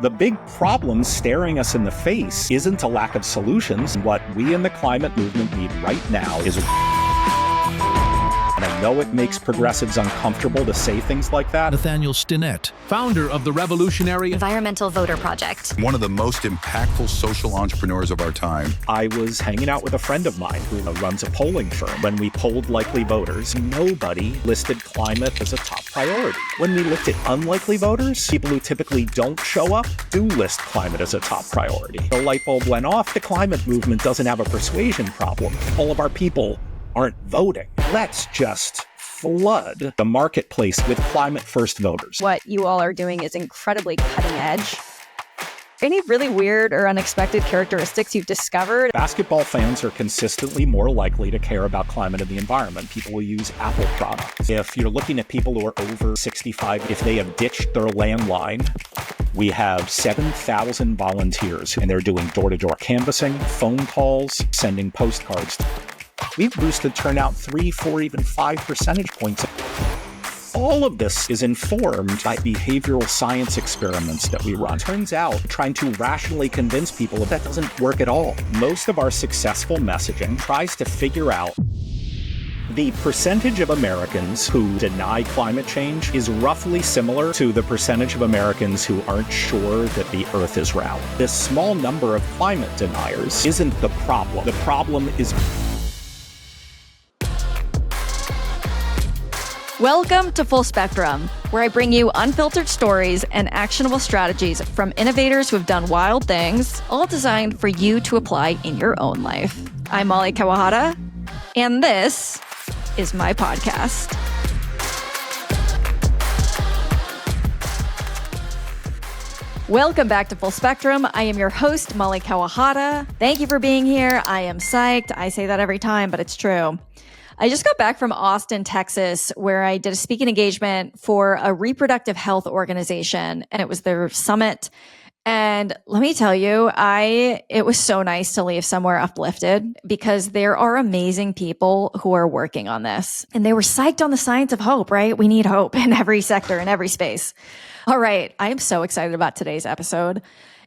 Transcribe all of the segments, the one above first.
The big problem staring us in the face isn't a lack of solutions. What we in the climate movement need right now is and I know it makes progressives uncomfortable to say things like that. Nathaniel Stinnett, founder of the revolutionary Environmental Voter Project. One of the most impactful social entrepreneurs of our time. I was hanging out with a friend of mine who runs a polling firm. When we polled likely voters, nobody listed climate as a top priority. When we looked at unlikely voters, people who typically don't show up, do list climate as a top priority. The light bulb went off. The climate movement doesn't have a persuasion problem. All of our people aren't voting. Let's just flood the marketplace with climate-first voters. What you all are doing is incredibly cutting edge. Any really weird or unexpected characteristics you've discovered? Basketball fans are consistently more likely to care about climate and the environment. People will use Apple products. If you're looking at people who are over 65, if they have ditched their landline, we have 7,000 volunteers, and they're doing door-to-door canvassing, phone calls, sending postcards. We've boosted turnout 3, 4, even 5 percentage points. All of this is informed by behavioral science experiments that we run. Turns out, trying to rationally convince people that doesn't work at all. Most of our successful messaging tries to figure out the percentage of Americans who deny climate change is roughly similar to the percentage of Americans who aren't sure that the Earth is round. This small number of climate deniers isn't the problem. The problem is... Welcome to Full Spectrum, where I bring you unfiltered stories and actionable strategies from innovators who have done wild things, all designed for you to apply in your own life. I'm Molly Kawahara, and this is my podcast. Welcome back to Full Spectrum. I am your host, Molly Kawahara. Thank you for being here. I am psyched. I say that every time, but it's true. I just got back from Austin, Texas, where I did a speaking engagement for a reproductive health organization, and it was their summit. And let me tell you, it was so nice to leave somewhere uplifted because there are amazing people who are working on this. And they were psyched on the science of hope, right? We need hope in every sector, in every space. All right. I am so excited about today's episode.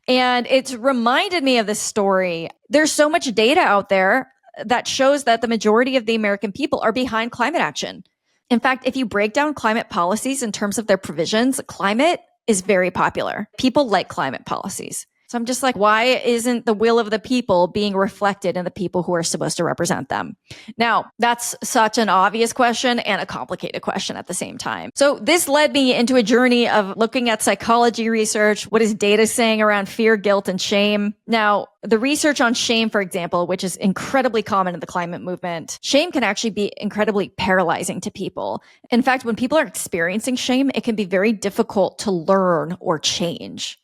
And it's reminded me of this story. There's so much data out there that shows that the majority of the American people are behind climate action. In fact, if you break down climate policies in terms of their provisions, climate is very popular. People like climate policies. So I'm just like, why isn't the will of the people being reflected in the people who are supposed to represent them? Now, that's such an obvious question and a complicated question at the same time. So this led me into a journey of looking at psychology research. What is data saying around fear, guilt, and shame? Now, the research on shame, for example, which is incredibly common in the climate movement, shame can actually be incredibly paralyzing to people. In fact, when people are experiencing shame, it can be very difficult to learn or change.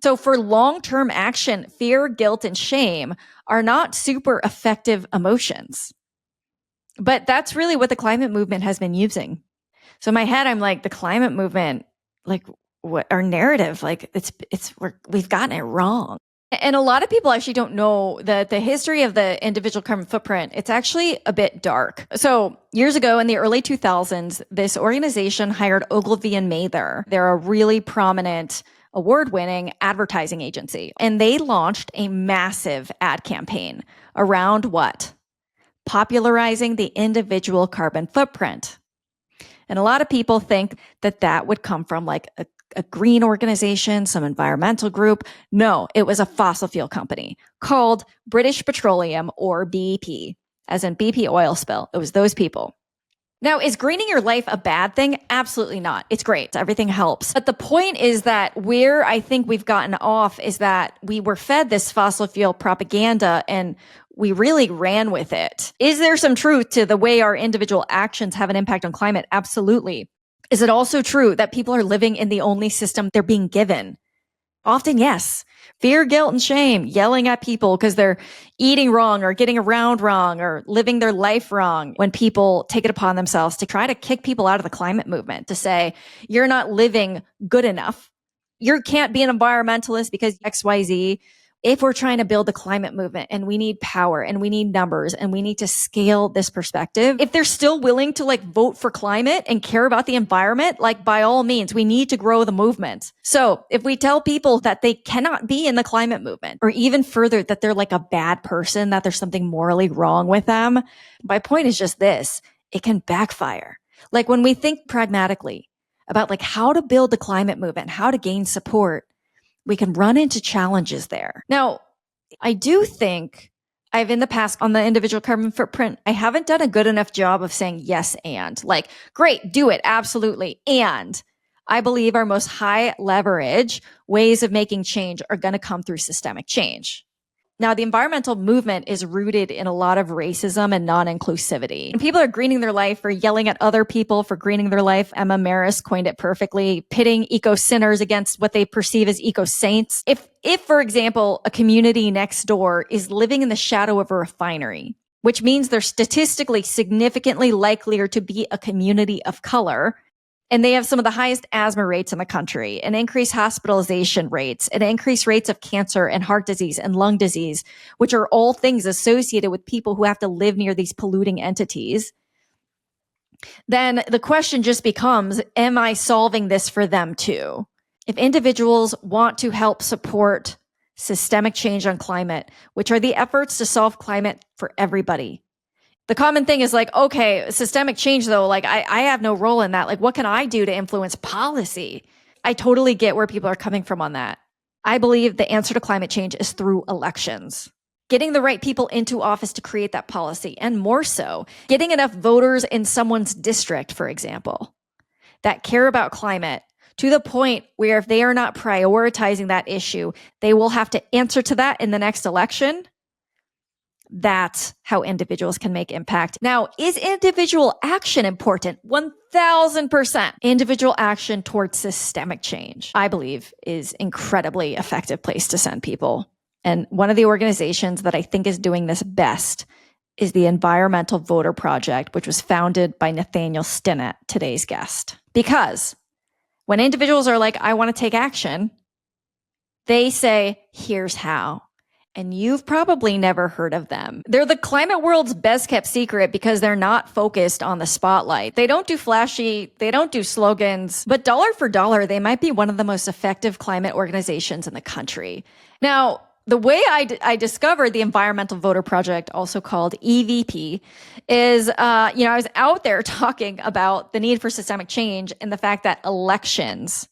So for long-term action, fear, guilt, and shame are not super effective emotions. But that's really what the climate movement has been using. So in my head, I'm like, the climate movement, like what our narrative, like we've gotten it wrong. And a lot of people actually don't know that the history of the individual carbon footprint, it's actually a bit dark. So years ago in the early 2000s, this organization hired Ogilvy and Mather. They're a really prominent award-winning advertising agency. And they launched a massive ad campaign around what? Popularizing the individual carbon footprint. And a lot of people think that that would come from like a green organization, some environmental group. No, it was a fossil fuel company called British Petroleum, or BP, as in BP oil spill. It was those people. Now, is greening your life a bad thing? Absolutely not. It's great. Everything helps. But the point is that where I think we've gotten off is that we were fed this fossil fuel propaganda and we really ran with it. Is there some truth to the way our individual actions have an impact on climate? Absolutely. Is it also true that people are living in the only system they're being given? Often, yes. Fear, guilt, and shame, yelling at people because they're eating wrong or getting around wrong or living their life wrong when people take it upon themselves to try to kick people out of the climate movement, to say, you're not living good enough. You can't be an environmentalist because XYZ. if we're trying to build the climate movement and we need power and we need numbers and we need to scale this perspective, if they're still willing to like vote for climate and care about the environment, like by all means, we need to grow the movement. So if we tell people that they cannot be in the climate movement, or even further, that they're like a bad person, that there's something morally wrong with them, my point is just this: it can backfire. Like when we think pragmatically about like how to build the climate movement, how to gain support, we can run into challenges there. Now, I do think I've in the past on the individual carbon footprint, I haven't done a good enough job of saying yes and, like, great, do it, absolutely. And I believe our most high leverage ways of making change are going to come through systemic change. Now, the environmental movement is rooted in a lot of racism and non-inclusivity. And people are greening their life or yelling at other people for greening their life. Emma Maris coined it perfectly, pitting eco-sinners against what they perceive as eco-saints. If, for example, a community next door is living in the shadow of a refinery, which means they're statistically significantly likelier to be a community of color, and they have some of the highest asthma rates in the country, and increased hospitalization rates, and increased rates of cancer and heart disease and lung disease, which are all things associated with people who have to live near these polluting entities, then the question just becomes, am I solving this for them too? If individuals want to help support systemic change on climate, which are the efforts to solve climate for everybody, the common thing is like, okay, systemic change though, like I have no role in that. Like, what can I do to influence policy? I totally get where people are coming from on that. I believe the answer to climate change is through elections. Getting the right people into office to create that policy, and more so, getting enough voters in someone's district, for example, that care about climate to the point where if they are not prioritizing that issue, they will have to answer to that in the next election. That's how individuals can make impact. Now, is individual action important? 1000%. Individual action towards systemic change, I believe, is incredibly effective place to send people. And one of the organizations that I think is doing this best is the Environmental Voter Project, which was founded by Nathaniel Stinnett, today's guest. Because when individuals are like, I want to take action, they say, here's how. And you've probably never heard of them. They're the climate world's best kept secret because they're not focused on the spotlight. They don't do flashy, they don't do slogans, but dollar for dollar, they might be one of the most effective climate organizations in the country. Now, the way I discovered the Environmental Voter Project, also called EVP, is, I was out there talking about the need for systemic change and the fact that elections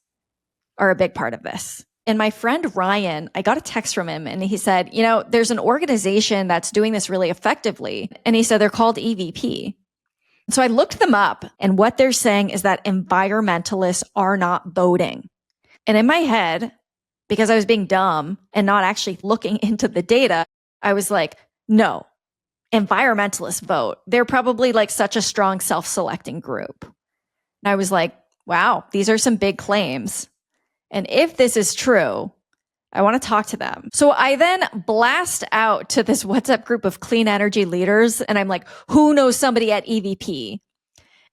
are a big part of this. And my friend Ryan, I got a text from him and he said, there's an organization that's doing this really effectively. And he said they're called EVP. So I looked them up, and what they're saying is that environmentalists are not voting. And in my head, because I was being dumb and not actually looking into the data, I was like, no, environmentalists vote. They're probably like such a strong self-selecting group. And I was like, wow, these are some big claims. And if this is true, I want to talk to them. So I then blast out to this WhatsApp group of clean energy leaders. And I'm like, who knows somebody at EVP?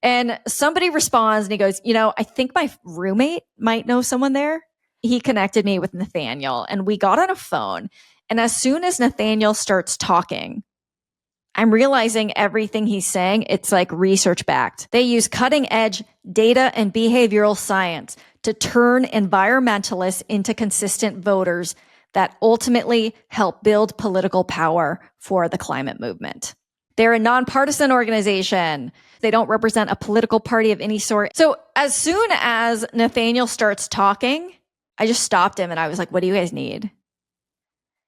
And somebody responds and he goes, I think my roommate might know someone there. He connected me with Nathaniel and we got on a phone. And as soon as Nathaniel starts talking, I'm realizing everything he's saying, it's like research backed. They use cutting edge data and behavioral science to turn environmentalists into consistent voters that ultimately help build political power for the climate movement. They're a nonpartisan organization. They don't represent a political party of any sort. So as soon as Nathaniel starts talking, I just stopped him and I was like, what do you guys need?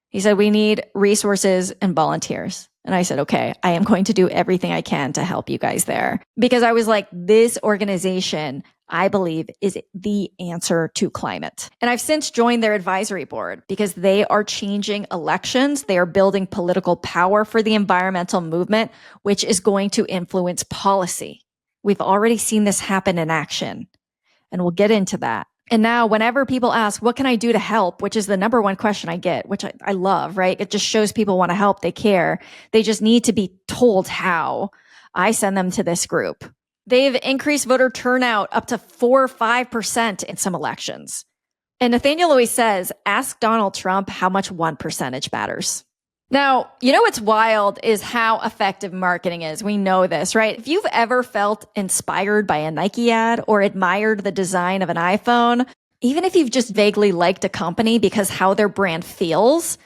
He said, we need resources and volunteers. And I said, okay, I am going to do everything I can to help you guys there. Because I was like, this organization, I believe, is the answer to climate. And I've since joined their advisory board because they are changing elections. They are building political power for the environmental movement, which is going to influence policy. We've already seen this happen in action, and we'll get into that. And now whenever people ask, what can I do to help? Which is the number one question I get, which I love, right? It just shows people want to help. They care. They just need to be told how. I send them to this group. They've increased voter turnout up to 4 or 5% in some elections. And Nathaniel always says, ask Donald Trump how much 1% matters. Now, you know what's wild is how effective marketing is. We know this, right? If you've ever felt inspired by a Nike ad or admired the design of an iPhone, even if you've just vaguely liked a company because how their brand feels,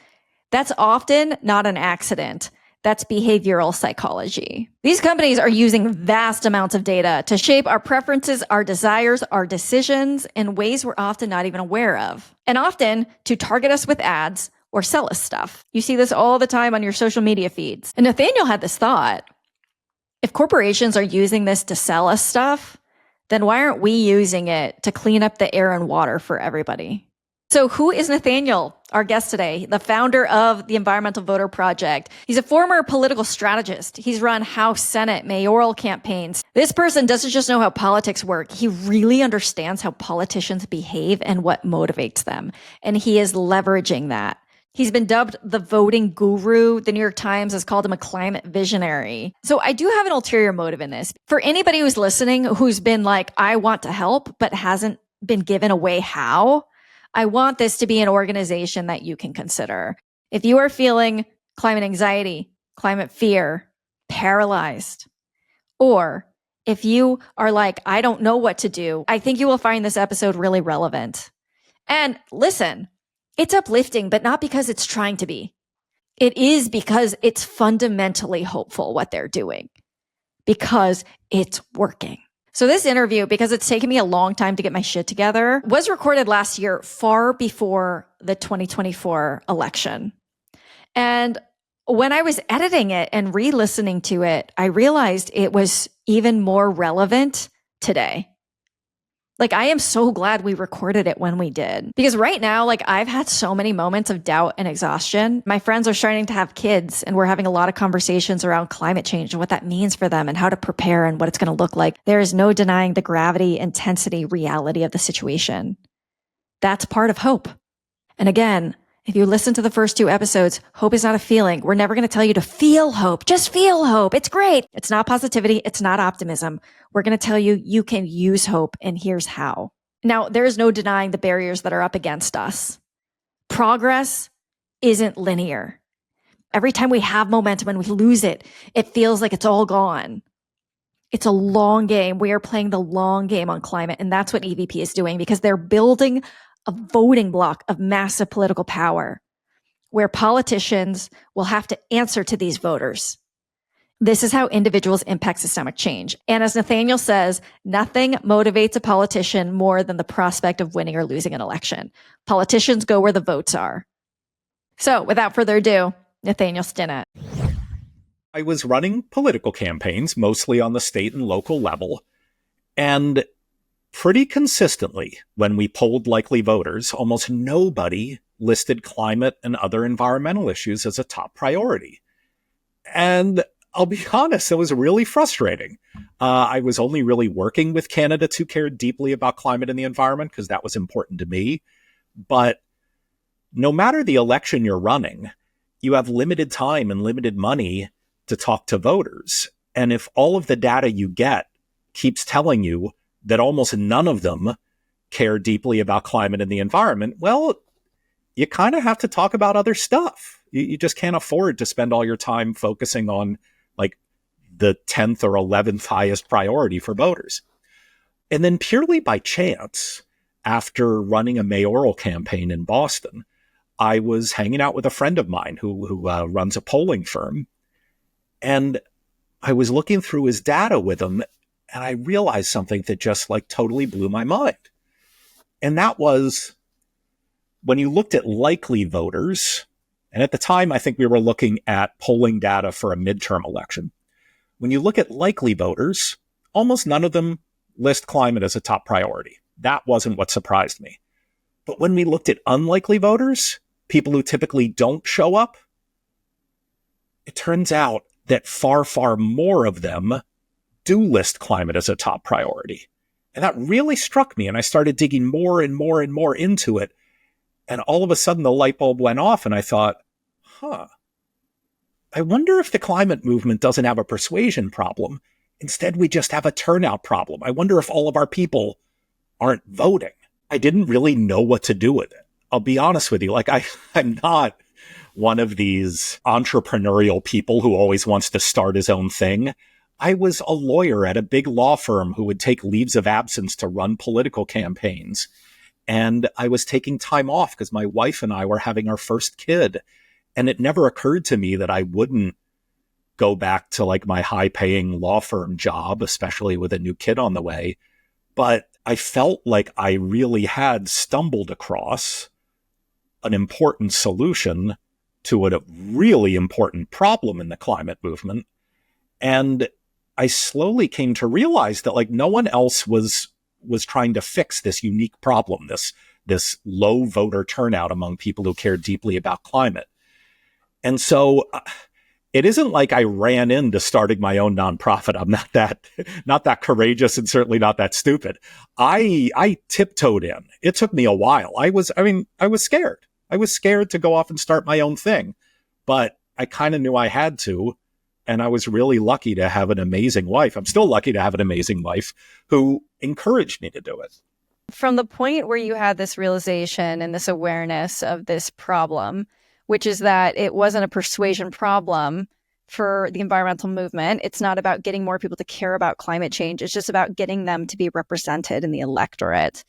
that's often not an accident. That's behavioral psychology. These companies are using vast amounts of data to shape our preferences, our desires, our decisions in ways we're often not even aware of, and often to target us with ads or sell us stuff. You see this all the time on your social media feeds. And Nathaniel had this thought. If corporations are using this to sell us stuff, then why aren't we using it to clean up the air and water for everybody? So who is Nathaniel, our guest today, the founder of the Environmental Voter Project? He's a former political strategist. He's run House, Senate, mayoral campaigns. This person doesn't just know how politics work. He really understands how politicians behave and what motivates them. And he is leveraging that. He's been dubbed the voting guru. The New York Times has called him a climate visionary. So I do have an ulterior motive in this. For anybody who's listening, who's been like, I want to help, but hasn't been given a way how, I want this to be an organization that you can consider. If you are feeling climate anxiety, climate fear, paralyzed, or if you are like, I don't know what to do, I think you will find this episode really relevant. And listen, it's uplifting, but not because it's trying to be. It is because it's fundamentally hopeful what they're doing, because it's working. So this interview, because it's taken me a long time to get my shit together, was recorded last year, far before the 2024 election. And when I was editing it and re-listening to it, I realized it was even more relevant today. Like, I am so glad we recorded it when we did. Because right now, like, I've had so many moments of doubt and exhaustion. My friends are starting to have kids, and we're having a lot of conversations around climate change and what that means for them and how to prepare and what it's going to look like. There is no denying the gravity, intensity, reality of the situation. That's part of hope. And again, if you listen to the first 2 episodes, hope is not a feeling. We're never going to tell you to feel hope. Just feel hope. It's great. It's not positivity. It's not optimism. We're going to tell you you can use hope, and here's how. Now, there is no denying the barriers that are up against us. Progress isn't linear. Every time we have momentum and we lose it, it feels like it's all gone. It's a long game. We are playing the long game on climate, and that's what EVP is doing, because they're building a voting block of massive political power where politicians will have to answer to these voters. This is how individuals impact systemic change. And as Nathaniel says, nothing motivates a politician more than the prospect of winning or losing an election. Politicians go where the votes are. So without further ado, Nathaniel Stinnett. I was running political campaigns, mostly on the state and local level, and pretty consistently, when we polled likely voters, almost nobody listed climate and other environmental issues as a top priority. And I'll be honest, it was really frustrating. I was only really working with candidates who cared deeply about climate and the environment because that was important to me. But no matter the election you're running, you have limited time and limited money to talk to voters. And if all of the data you get keeps telling you that almost none of them care deeply about climate and the environment, well, you kind of have to talk about other stuff. You just can't afford to spend all your time focusing on like the 10th or 11th highest priority for voters. And then purely by chance, after running a mayoral campaign in Boston, I was hanging out with a friend of mine who runs a polling firm. And I was looking through his data with him, and I realized something that just like totally blew my mind. And that was when you looked at likely voters, and at the time, I think we were looking at polling data for a midterm election. When you look at likely voters, almost none of them list climate as a top priority. That wasn't what surprised me. But when we looked at unlikely voters, people who typically don't show up, it turns out that far, far more of them do list climate as a top priority. And that really struck me, and I started digging more and more and more into it. And all of a sudden, the light bulb went off, and I thought, I wonder if the climate movement doesn't have a persuasion problem. Instead, we just have a turnout problem. I wonder if all of our people aren't voting. I didn't really know what to do with it. I'll be honest with you. Like I'm not one of these entrepreneurial people who always wants to start his own thing. I was a lawyer at a big law firm who would take leaves of absence to run political campaigns. And I was taking time off because my wife and I were having our first kid. And it never occurred to me that I wouldn't go back to like my high paying law firm job, especially with a new kid on the way. But I felt like I really had stumbled across an important solution to a really important problem in the climate movement. And I slowly came to realize that like no one else was trying to fix this unique problem, this low voter turnout among people who care deeply about climate. And so it isn't like I ran into starting my own nonprofit. I'm not that courageous and certainly not that stupid. I tiptoed in. It took me a while. I was scared. I was scared to go off and start my own thing, but I kind of knew I had to. And I was really lucky to have an amazing wife. I'm still lucky to have an amazing wife who encouraged me to do it. From the point where you had this realization and this awareness of this problem, which is that it wasn't a persuasion problem for the environmental movement. It's not about getting more people to care about climate change. It's just about getting them to be represented in the electorate.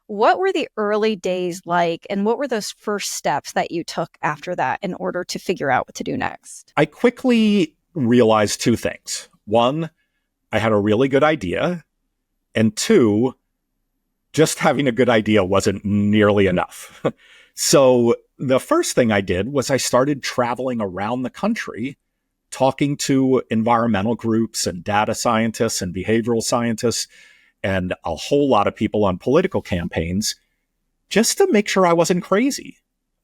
What were the early days like, and what were those first steps that you took after that in order to figure out what to do next? I quickly realized two things. One, I had a really good idea. And two, just having a good idea wasn't nearly enough. So the first thing I did was I started traveling around the country, talking to environmental groups and data scientists and behavioral scientists and a whole lot of people on political campaigns just to make sure I wasn't crazy.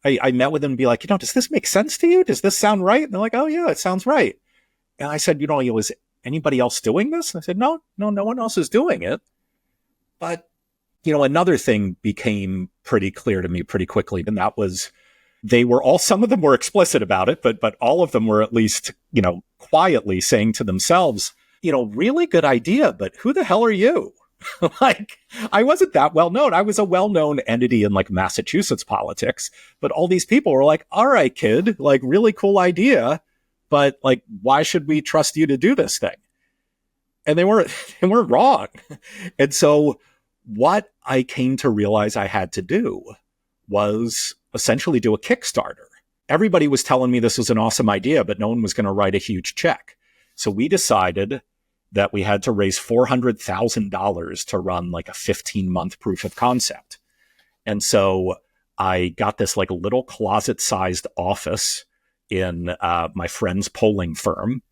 I met with them and be like, does this make sense to you? Does this sound right? And they're like, oh yeah, it sounds right. And I said, is anybody else doing this? And I said, no one else is doing it. But, another thing became pretty clear to me pretty quickly. And that was some of them were explicit about it, but all of them were at least, quietly saying to themselves, really good idea, but who the hell are you? Like, I wasn't that well known. I was a well-known entity in like Massachusetts politics, but all these people were like, all right, kid, like really cool idea, but like, why should we trust you to do this thing? And they weren't wrong. And so what I came to realize I had to do was essentially do a Kickstarter. Everybody was telling me this was an awesome idea, but no one was going to write a huge check. So we decided that we had to raise $400,000 to run like a 15-month proof of concept. And so I got this like little closet-sized office in my friend's polling firm,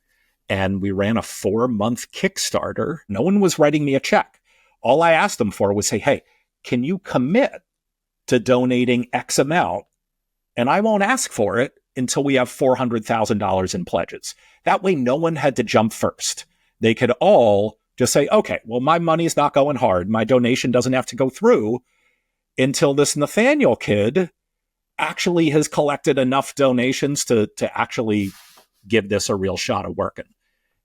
and we ran a 4-month Kickstarter. No one was writing me a check. All I asked them for was say, hey, can you commit to donating X amount? And I won't ask for it until we have $400,000 in pledges. That way, no one had to jump first. They could all just say, okay, well, my money's not going hard. My donation doesn't have to go through until this Nathaniel kid actually has collected enough donations to actually give this a real shot of working.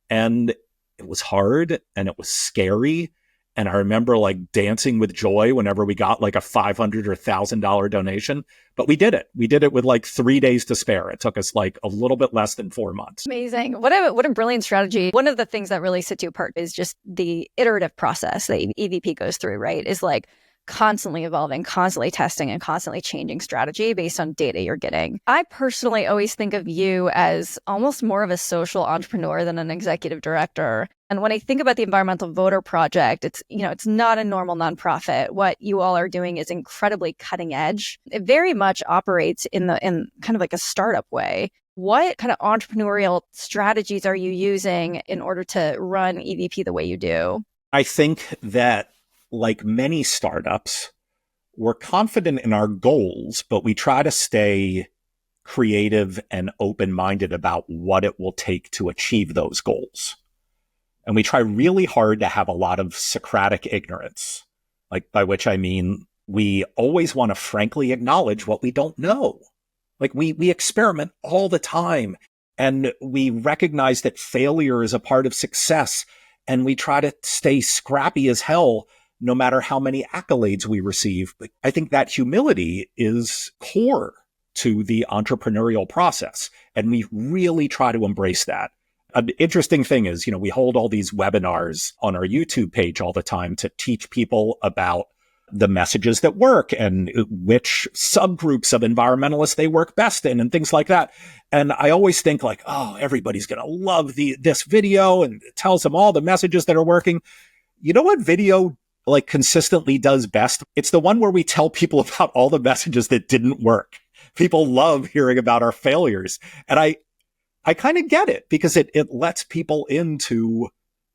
And it was hard and it was scary. And I remember like dancing with joy whenever we got like a $500 or $1,000 donation. But we did it. We did it with like 3 days to spare. It took us like a little bit less than 4 months. Amazing. What a brilliant strategy. One of the things that really sets you apart is just the iterative process that EVP goes through, right? Is like constantly evolving, constantly testing, and constantly changing strategy based on data you're getting. I personally always think of you as almost more of a social entrepreneur than an executive director. And when I think about the Environmental Voter Project, it's not a normal nonprofit. What you all are doing is incredibly cutting edge. It very much operates in kind of like a startup way. What kind of entrepreneurial strategies are you using in order to run EVP the way you do? I think that like many startups, we're confident in our goals, but we try to stay creative and open-minded about what it will take to achieve those goals. And we try really hard to have a lot of Socratic ignorance, like by which I mean, we always want to frankly acknowledge what we don't know. Like we experiment all the time, and we recognize that failure is a part of success, and we try to stay scrappy as hell no matter how many accolades we receive. But I think that humility is core to the entrepreneurial process. And we really try to embrace that. An interesting thing is, we hold all these webinars on our YouTube page all the time to teach people about the messages that work and which subgroups of environmentalists they work best in and things like that. And I always think like, oh, everybody's going to love this video and it tells them all the messages that are working. You know what video like consistently does best? It's the one where we tell people about all the messages that didn't work. People love hearing about our failures. And I kind of get it because it lets people into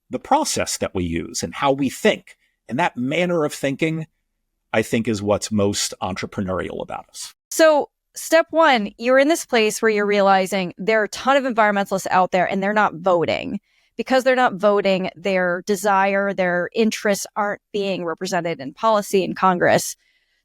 the process that we use and how we think. And that manner of thinking, I think, is what's most entrepreneurial about us. So step one, you're in this place where you're realizing there are a ton of environmentalists out there and they're not voting. Because they're not voting, their desire, their interests aren't being represented in policy in Congress.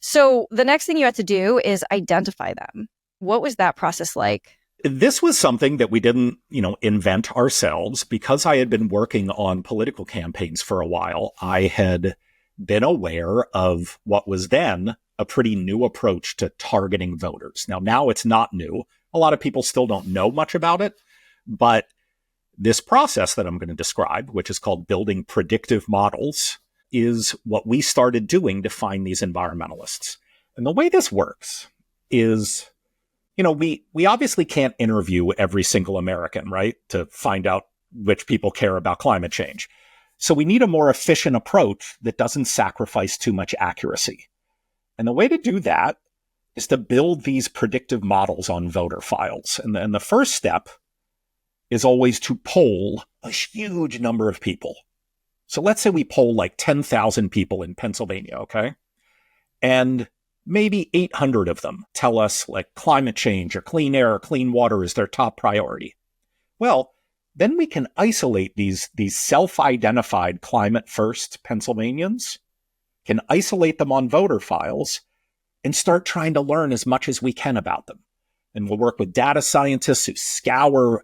So the next thing you had to do is identify them. What was that process like? This was something that we didn't, invent ourselves. Because I had been working on political campaigns for a while, I had been aware of what was then a pretty new approach to targeting voters. Now it's not new. A lot of people still don't know much about it, but this process that I'm going to describe, which is called building predictive models, is what we started doing to find these environmentalists. And the way this works is, we obviously can't interview every single American, right, to find out which people care about climate change. So we need a more efficient approach that doesn't sacrifice too much accuracy. And the way to do that is to build these predictive models on voter files. And the first step is always to poll a huge number of people. So let's say we poll like 10,000 people in Pennsylvania, okay? And maybe 800 of them tell us like climate change or clean air or clean water is their top priority. Well, then we can isolate these self-identified climate-first Pennsylvanians, can isolate them on voter files, and start trying to learn as much as we can about them. And we'll work with data scientists who scour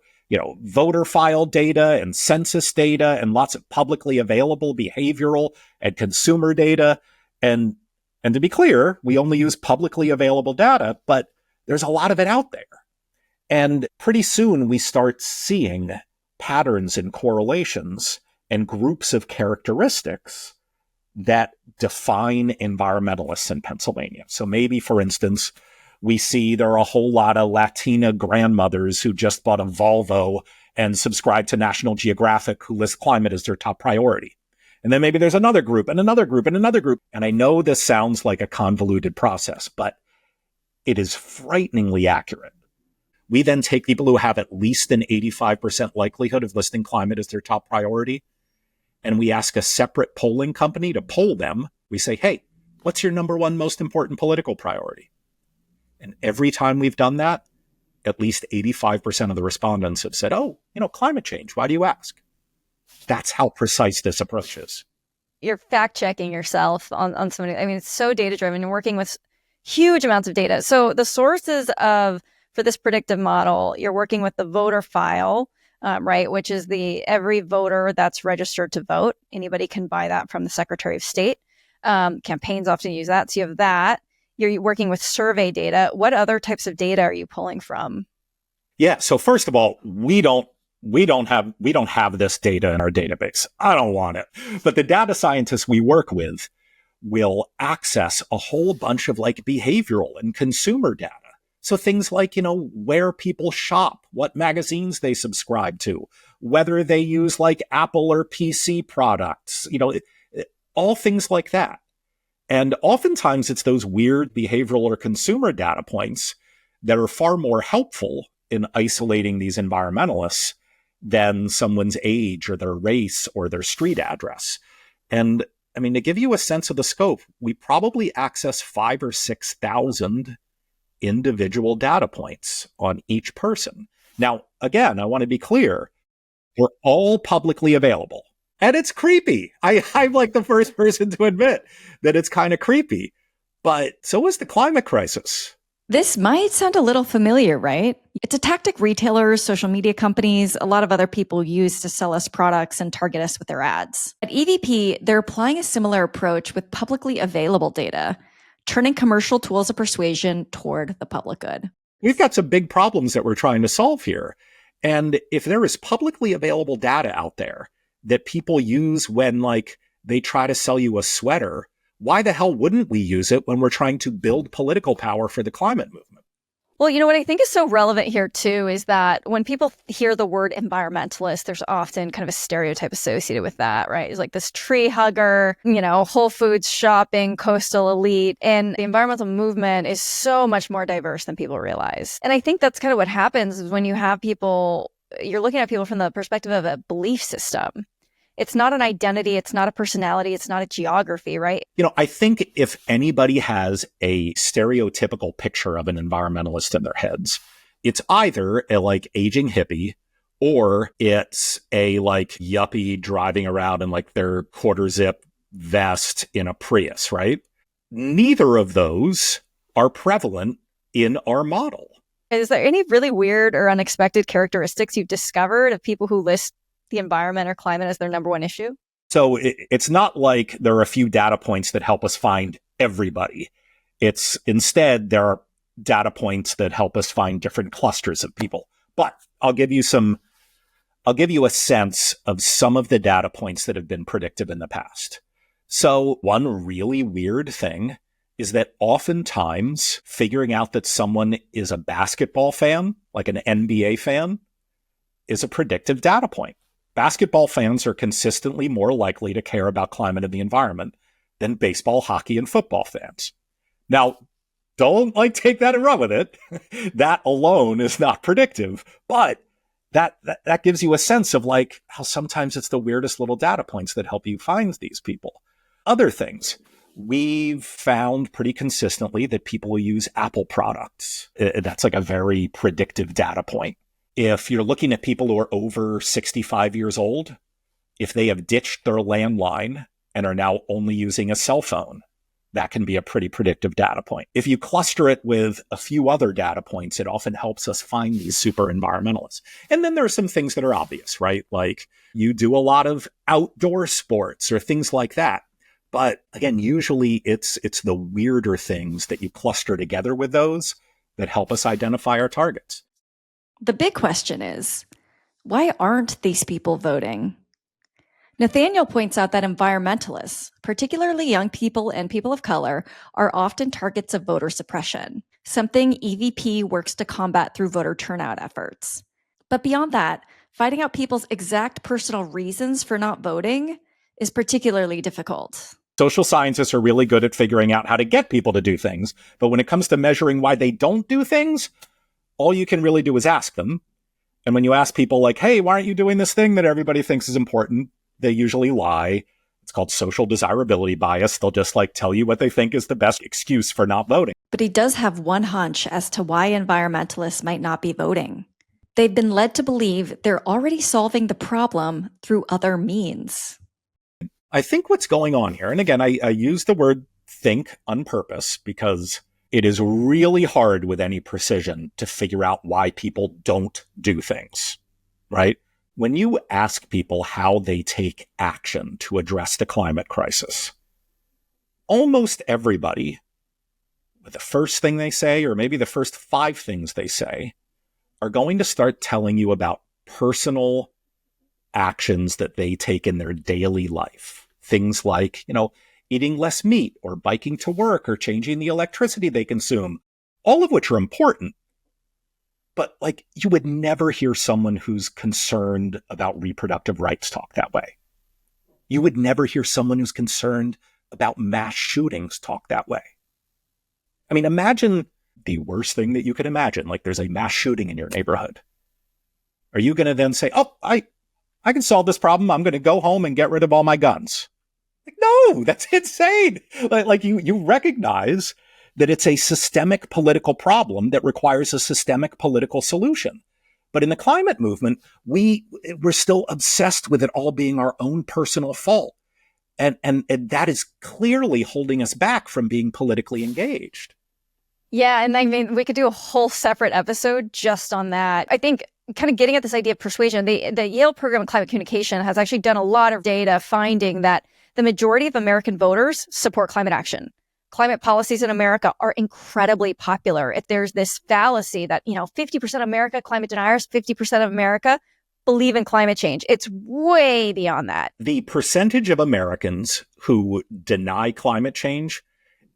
voter file data and census data and lots of publicly available behavioral and consumer data. And to be clear, we only use publicly available data, but there's a lot of it out there. And pretty soon we start seeing patterns and correlations and groups of characteristics that define environmentalists in Pennsylvania. So maybe, for instance, we see there are a whole lot of Latina grandmothers who just bought a Volvo and subscribe to National Geographic who list climate as their top priority. And then maybe there's another group and another group and another group. And I know this sounds like a convoluted process, but it is frighteningly accurate. We then take people who have at least an 85% likelihood of listing climate as their top priority, and we ask a separate polling company to poll them. We say, hey, what's your number one most important political priority? And every time we've done that, at least 85% of the respondents have said, oh, climate change. Why do you ask? That's how precise this approach is. You're fact checking yourself on somebody. I mean, it's so data driven and working with huge amounts of data. So the sources for this predictive model, you're working with the voter file, right, which is every voter that's registered to vote. Anybody can buy that from the Secretary of State. Campaigns often use that. So you have that. You're working with survey data. What other types of data are you pulling from? Yeah. So first of all, we don't have this data in our database. I don't want it. But the data scientists we work with will access a whole bunch of like behavioral and consumer data. So things like, where people shop, what magazines they subscribe to, whether they use like Apple or PC products, all things like that. And oftentimes it's those weird behavioral or consumer data points that are far more helpful in isolating these environmentalists than someone's age or their race or their street address. And I mean, to give you a sense of the scope, we probably access 5,000 or 6,000 individual data points on each person. Now, again, I want to be clear, we're all publicly available. And it's creepy. I'm like the first person to admit that it's kind of creepy. But so is the climate crisis. This might sound a little familiar, right? It's a tactic retailers, social media companies, a lot of other people use to sell us products and target us with their ads. At EVP, they're applying a similar approach with publicly available data, turning commercial tools of persuasion toward the public good. We've got some big problems that we're trying to solve here. And if there is publicly available data out there that people use when, like, they try to sell you a sweater, why the hell wouldn't we use it when we're trying to build political power for the climate movement? Well, you know what I think is so relevant here, too, is that when people hear the word environmentalist, there's often kind of a stereotype associated with that, right? It's like this tree hugger, Whole Foods shopping, coastal elite. And the environmental movement is so much more diverse than people realize. And I think that's kind of what happens is when you have people, you're looking at people from the perspective of a belief system. It's not an identity. It's not a personality. It's not a geography, right? I think if anybody has a stereotypical picture of an environmentalist in their heads, it's either a aging hippie or it's a yuppie driving around in their quarter zip vest in a Prius, right? Neither of those are prevalent in our model. Is there any really weird or unexpected characteristics you've discovered of people who list the environment or climate as their number one issue? So it's not like there are a few data points that help us find everybody. It's instead there are data points that help us find different clusters of people. But I'll give you a sense of some of the data points that have been predictive in the past. So one really weird thing is that oftentimes figuring out that someone is a basketball fan, like an NBA fan, is a predictive data point. Basketball fans are consistently more likely to care about climate and the environment than baseball, hockey, and football fans. Now, don't take that and run with it. That alone is not predictive, but that gives you a sense of how sometimes it's the weirdest little data points that help you find these people. Other things, we've found pretty consistently that people will use Apple products. That's a very predictive data point. If you're looking at people who are over 65 years old, if they have ditched their landline and are now only using a cell phone, that can be a pretty predictive data point. If you cluster it with a few other data points, it often helps us find these super environmentalists. And then there are some things that are obvious, right? Like you do a lot of outdoor sports or things like that. But again, usually it's the weirder things that you cluster together with those that help us identify our targets. The big question is, why aren't these people voting? Nathaniel points out that environmentalists, particularly young people and people of color, are often targets of voter suppression, something EVP works to combat through voter turnout efforts. But beyond that, finding out people's exact personal reasons for not voting is particularly difficult. Social scientists are really good at figuring out how to get people to do things, but when it comes to measuring why they don't do things, all you can really do is ask them. And when you ask people hey, why aren't you doing this thing that everybody thinks is important? They usually lie. It's called social desirability bias. They'll just tell you what they think is the best excuse for not voting. But he does have one hunch as to why environmentalists might not be voting. They've been led to believe they're already solving the problem through other means. I think what's going on here, and again, I use the word think on purpose because it is really hard with any precision to figure out why people don't do things, right? When you ask people how they take action to address the climate crisis, almost everybody, the first thing they say, or maybe the first 5 things they say, are going to start telling you about personal actions that they take in their daily life. Things like, eating less meat or biking to work or changing the electricity they consume, all of which are important. But you would never hear someone who's concerned about reproductive rights talk that way. You would never hear someone who's concerned about mass shootings talk that way. I mean, imagine the worst thing that you could imagine, there's a mass shooting in your neighborhood. Are you going to then say, oh, I can solve this problem. I'm going to go home and get rid of all my guns? No, that's insane. You recognize that it's a systemic political problem that requires a systemic political solution. But in the climate movement, we're still obsessed with it all being our own personal fault. And that is clearly holding us back from being politically engaged. Yeah, and I mean, we could do a whole separate episode just on that. I think kind of getting at this idea of persuasion, the Yale program in climate communication has actually done a lot of data finding that the majority of American voters support climate action. Climate policies in America are incredibly popular. If there's this fallacy that, 50% of America, climate deniers, 50% of America believe in climate change. It's way beyond that. The percentage of Americans who deny climate change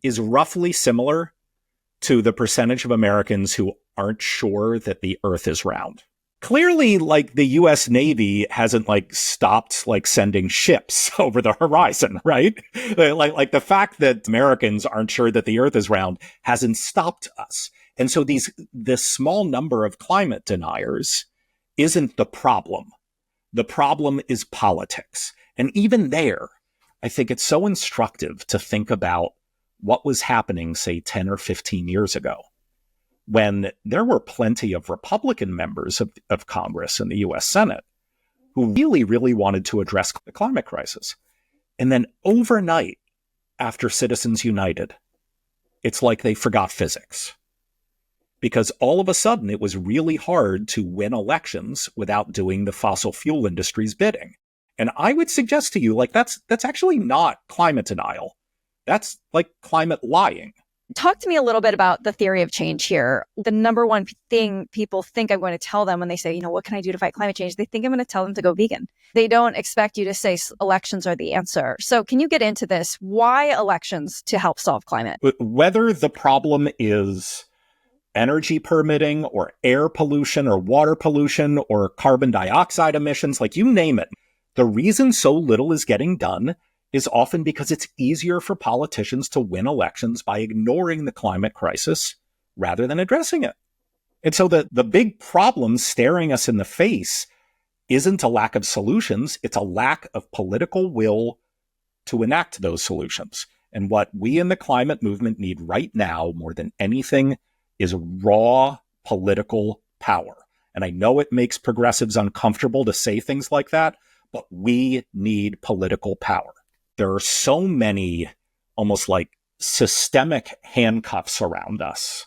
is roughly similar to the percentage of Americans who aren't sure that the Earth is round. Clearly, the U.S. Navy hasn't stopped sending ships over the horizon, right? The fact that Americans aren't sure that the Earth is round hasn't stopped us. And so this small number of climate deniers isn't the problem. The problem is politics. And even there, I think it's so instructive to think about what was happening, say, 10 or 15 years ago, when there were plenty of Republican members of Congress and the U.S. Senate who really, really wanted to address the climate crisis. And then overnight, after Citizens United, it's like they forgot physics. Because all of a sudden, it was really hard to win elections without doing the fossil fuel industry's bidding. And I would suggest to you, that's actually not climate denial. That's climate lying. Talk to me a little bit about the theory of change here. The number one thing people think I'm going to tell them when they say, what can I do to fight climate change? They think I'm going to tell them to go vegan. They don't expect you to say elections are the answer. So can you get into this? Why elections to help solve climate? Whether the problem is energy permitting or air pollution or water pollution or carbon dioxide emissions, you name it, the reason so little is getting done is often because it's easier for politicians to win elections by ignoring the climate crisis rather than addressing it. And so the big problem staring us in the face isn't a lack of solutions, it's a lack of political will to enact those solutions. And what we in the climate movement need right now, more than anything, is raw political power. And I know it makes progressives uncomfortable to say things like that, but we need political power. There are so many almost systemic handcuffs around us,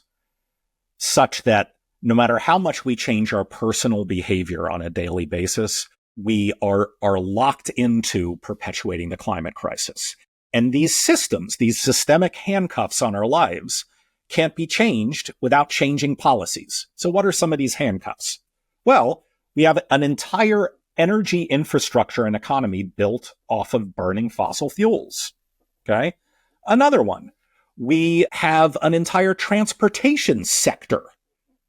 such that no matter how much we change our personal behavior on a daily basis, we are locked into perpetuating the climate crisis. And these systems, these systemic handcuffs on our lives, can't be changed without changing policies. So what are some of these handcuffs? Well, we have an entire energy infrastructure and economy built off of burning fossil fuels. Okay. Another one, we have an entire transportation sector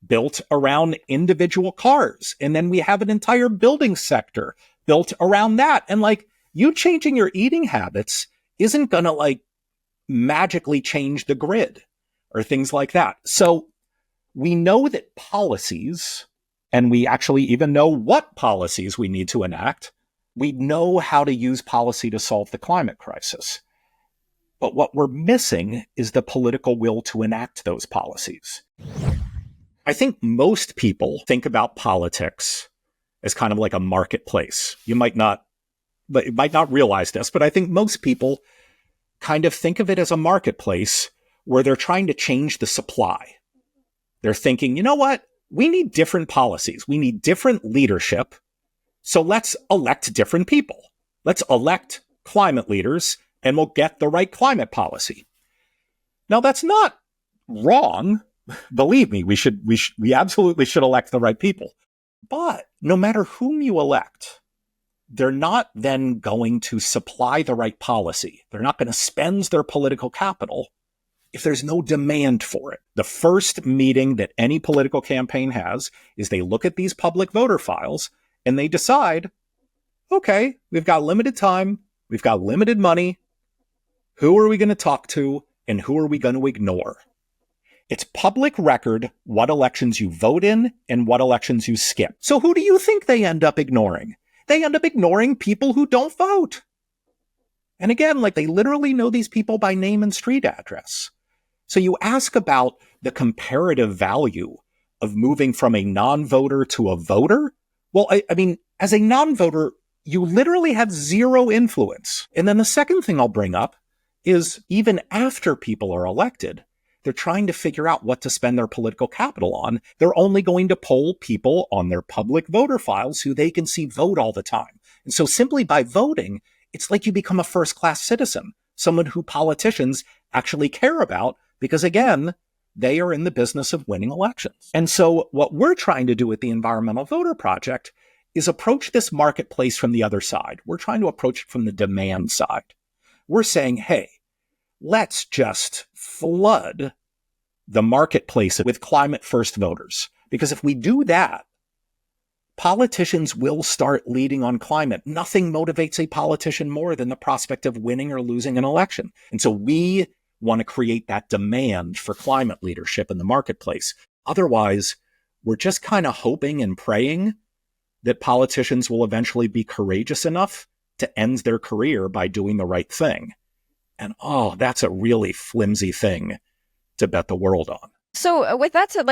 built around individual cars. And then we have an entire building sector built around that. And you changing your eating habits isn't going to magically change the grid or things like that. So we know that policies, and we actually even know what policies we need to enact. We know how to use policy to solve the climate crisis. But what we're missing is the political will to enact those policies. I think most people think about politics as kind of like a marketplace. You might not realize this, but I think most people kind of think of it as a marketplace where they're trying to change the supply. They're thinking, you know what? We need different policies. We need different leadership. So let's elect different people. Let's elect climate leaders and we'll get the right climate policy. Now, that's not wrong. Believe me, we absolutely should elect the right people. But no matter whom you elect, they're not then going to supply the right policy. They're not going to spend their political capital if there's no demand for it. The first meeting that any political campaign has is they look at these public voter files and they decide, okay, we've got limited time, we've got limited money. Who are we going to talk to and who are we going to ignore? It's public record what elections you vote in and what elections you skip. So who do you think they end up ignoring? They end up ignoring people who don't vote. And again, they literally know these people by name and street address. So you ask about the comparative value of moving from a non-voter to a voter. Well, I mean, as a non-voter, you literally have zero influence. And then the second thing I'll bring up is even after people are elected, they're trying to figure out what to spend their political capital on. They're only going to poll people on their public voter files who they can see vote all the time. And so simply by voting, it's like you become a first-class citizen, someone who politicians actually care about, because again, they are in the business of winning elections. And so what we're trying to do with the Environmental Voter Project is approach this marketplace from the other side. We're trying to approach it from the demand side. We're saying, hey, let's just flood the marketplace with climate first voters. Because if we do that, politicians will start leading on climate. Nothing motivates a politician more than the prospect of winning or losing an election. And so we want to create that demand for climate leadership in the marketplace. Otherwise, we're just kind of hoping and praying that politicians will eventually be courageous enough to end their career by doing the right thing. And that's a really flimsy thing to bet the world on. So with that said,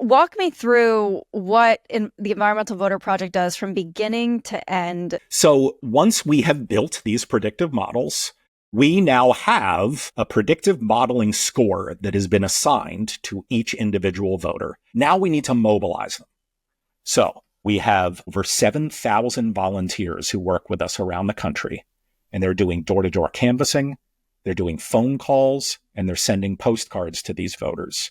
walk me through what the Environmental Voter Project does from beginning to end. So once we have built these predictive models, we now have a predictive modeling score that has been assigned to each individual voter. Now we need to mobilize them. So we have over 7,000 volunteers who work with us around the country, and they're doing door-to-door canvassing, they're doing phone calls, and they're sending postcards to these voters.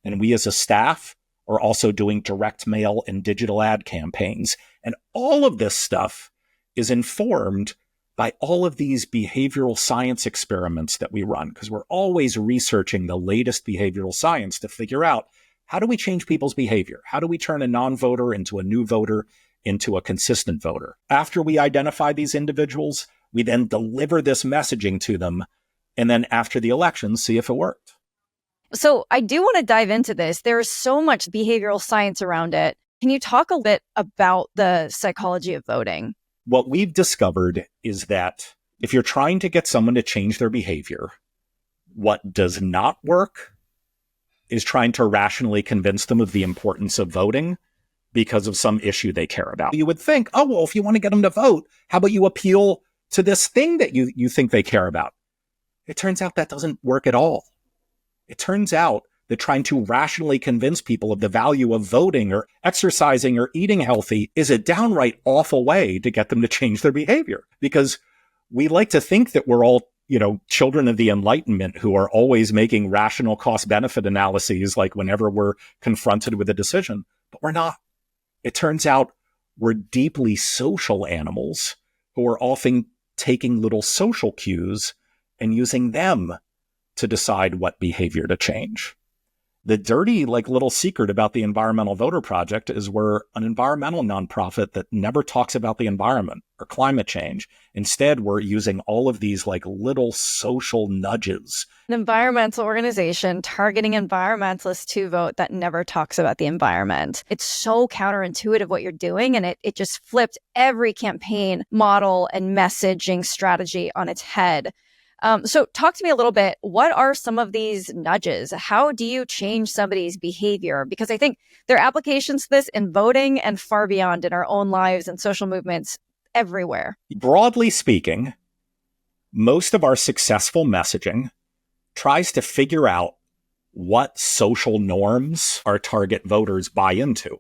And we as a staff are also doing direct mail and digital ad campaigns. And all of this stuff is informed by all of these behavioral science experiments that we run, because we're always researching the latest behavioral science to figure out, how do we change people's behavior? How do we turn a non-voter into a new voter, into a consistent voter? After we identify these individuals, we then deliver this messaging to them, and then after the election, see if it worked. So I do want to dive into this. There is so much behavioral science around it. Can you talk a bit about the psychology of voting? What we've discovered is that if you're trying to get someone to change their behavior, what does not work is trying to rationally convince them of the importance of voting because of some issue they care about. You would think, if you want to get them to vote, how about you appeal to this thing that you think they care about? It turns out that doesn't work at all. It turns out that trying to rationally convince people of the value of voting or exercising or eating healthy is a downright awful way to get them to change their behavior, because we like to think that we're all, children of the Enlightenment who are always making rational cost-benefit analyses, like whenever we're confronted with a decision, but we're not. It turns out we're deeply social animals who are often taking little social cues and using them to decide what behavior to change. The dirty, little secret about the Environmental Voter Project is we're an environmental nonprofit that never talks about the environment or climate change. Instead, we're using all of these little social nudges. An environmental organization targeting environmentalists to vote that never talks about the environment. It's so counterintuitive what you're doing, and it just flipped every campaign model and messaging strategy on its head. So talk to me a little bit. What are some of these nudges? How do you change somebody's behavior? Because I think there are applications to this in voting and far beyond in our own lives and social movements everywhere. Broadly speaking, most of our successful messaging tries to figure out what social norms our target voters buy into.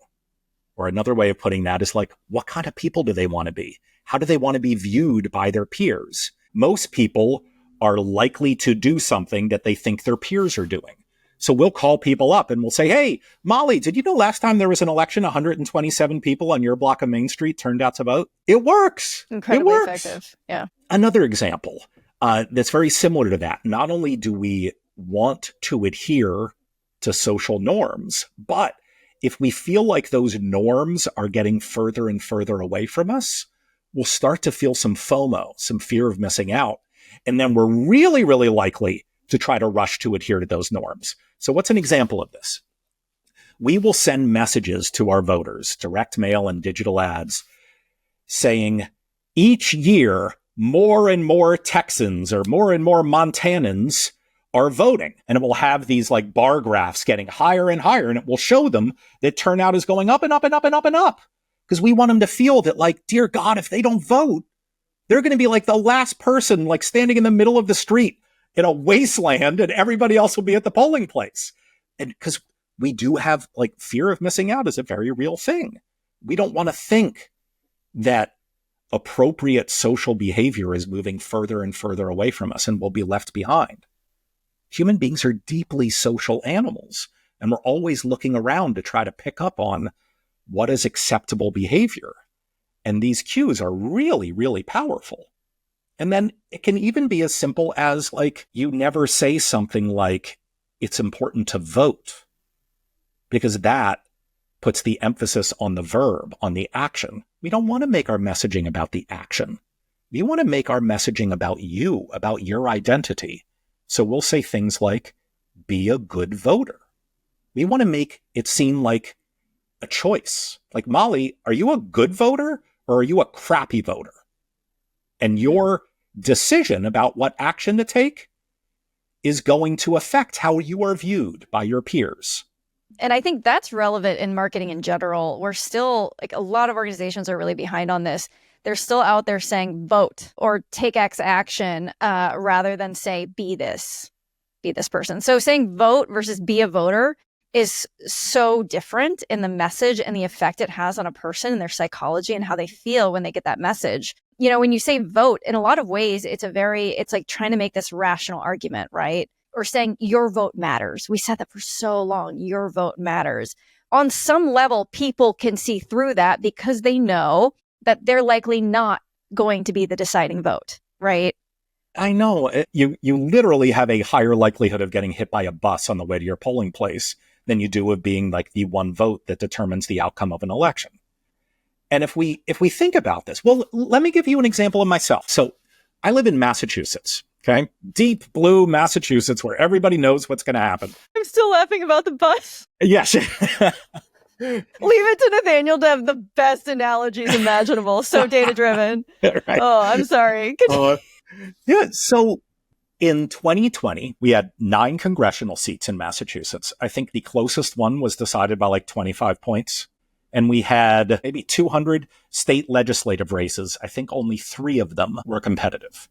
Or another way of putting that is what kind of people do they want to be? How do they want to be viewed by their peers? Most people are likely to do something that they think their peers are doing. So we'll call people up and we'll say, hey, Molly, did you know last time there was an election, 127 people on your block of Main Street turned out to vote? It works. Incredibly effective. Yeah. Another example that's very similar to that. Not only do we want to adhere to social norms, but if we feel like those norms are getting further and further away from us, we'll start to feel some FOMO, some fear of missing out. And then we're really, really likely to try to rush to adhere to those norms. So what's an example of this? We will send messages to our voters, direct mail and digital ads, saying each year more and more Texans or more and more Montanans are voting. And it will have these bar graphs getting higher and higher, and it will show them that turnout is going up and up and up and up and up. Because we want them to feel that, dear God, if they don't vote, they're going to be the last person, standing in the middle of the street, in a wasteland and everybody else will be at the polling place. And because we do have like fear of missing out is a very real thing. We don't want to think that appropriate social behavior is moving further and further away from us and we'll be left behind. Human beings are deeply social animals, and we're always looking around to try to pick up on what is acceptable behavior. And these cues are really, really powerful. And then it can even be as simple as like, you never say something like, it's important to vote, because that puts the emphasis on the verb, on the action. We don't want to make our messaging about the action. We want to make our messaging about you, about your identity. So we'll say things like, be a good voter. We want to make it seem like a choice. Like, Molly, are you a good voter or are you a crappy voter? And your decision about what action to take is going to affect how you are viewed by your peers. And I think that's relevant in marketing in general. We're still, like, a lot of organizations are really behind on this. They're still out there saying vote or take X action rather than say be this person. So saying vote versus be a voter is so different in the message and the effect it has on a person and their psychology and how they feel when they get that message. You know, when you say vote, in a lot of ways, it's like trying to make this rational argument, right? Or saying your vote matters. We said that for so long, your vote matters. On some level, people can see through that because they know that they're likely not going to be the deciding vote, right? I know. You literally have a higher likelihood of getting hit by a bus on the way to your polling place than you do of being like the one vote that determines the outcome of an election. And if we think about this, well, let me give you an example of myself. So I live in Massachusetts, okay? Deep blue Massachusetts, where everybody knows what's going to happen. I'm still laughing about the bus. Yes. Leave it to Nathaniel to have the best analogies imaginable. So data-driven. Right. Oh, I'm sorry. Yeah. So in 2020, we had 9 congressional seats in Massachusetts. I think the closest one was decided by like 25 points. And we had maybe 200 state legislative races. I think only 3 of them were competitive.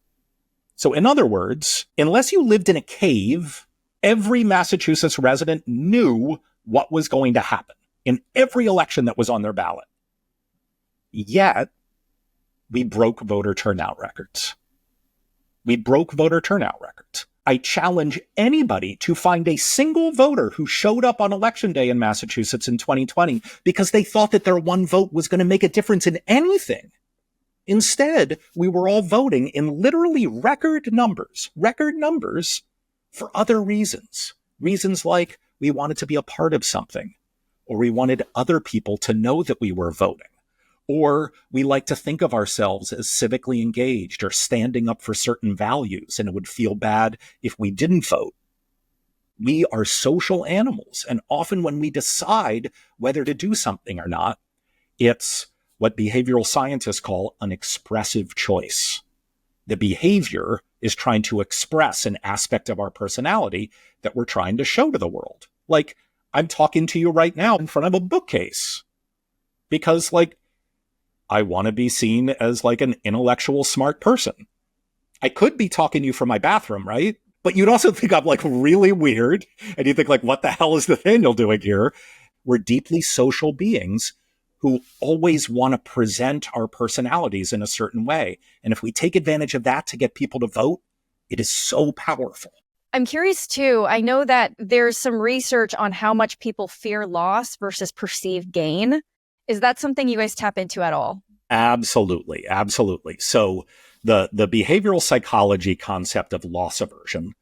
So in other words, unless you lived in a cave, every Massachusetts resident knew what was going to happen in every election that was on their ballot. Yet, we broke voter turnout records. I challenge anybody to find a single voter who showed up on election day in Massachusetts in 2020 because they thought that their one vote was going to make a difference in anything. Instead, we were all voting in literally record numbers for other reasons. Reasons like we wanted to be a part of something, or we wanted other people to know that we were voting, or we like to think of ourselves as civically engaged or standing up for certain values, and it would feel bad if we didn't vote. We are social animals, and often when we decide whether to do something or not, it's what behavioral scientists call an expressive choice. The behavior is trying to express an aspect of our personality that we're trying to show to the world. Like, I'm talking to you right now in front of a bookcase because, like, I want to be seen as like an intellectual, smart person. I could be talking to you from my bathroom, right? But you'd also think I'm like really weird. And you think like, what the hell is Nathaniel doing here? We're deeply social beings who always want to present our personalities in a certain way. And if we take advantage of that to get people to vote, it is so powerful. I'm curious too. I know that there's some research on how much people fear loss versus perceived gain. Is that something you guys tap into at all? Absolutely. So the behavioral psychology concept of loss aversion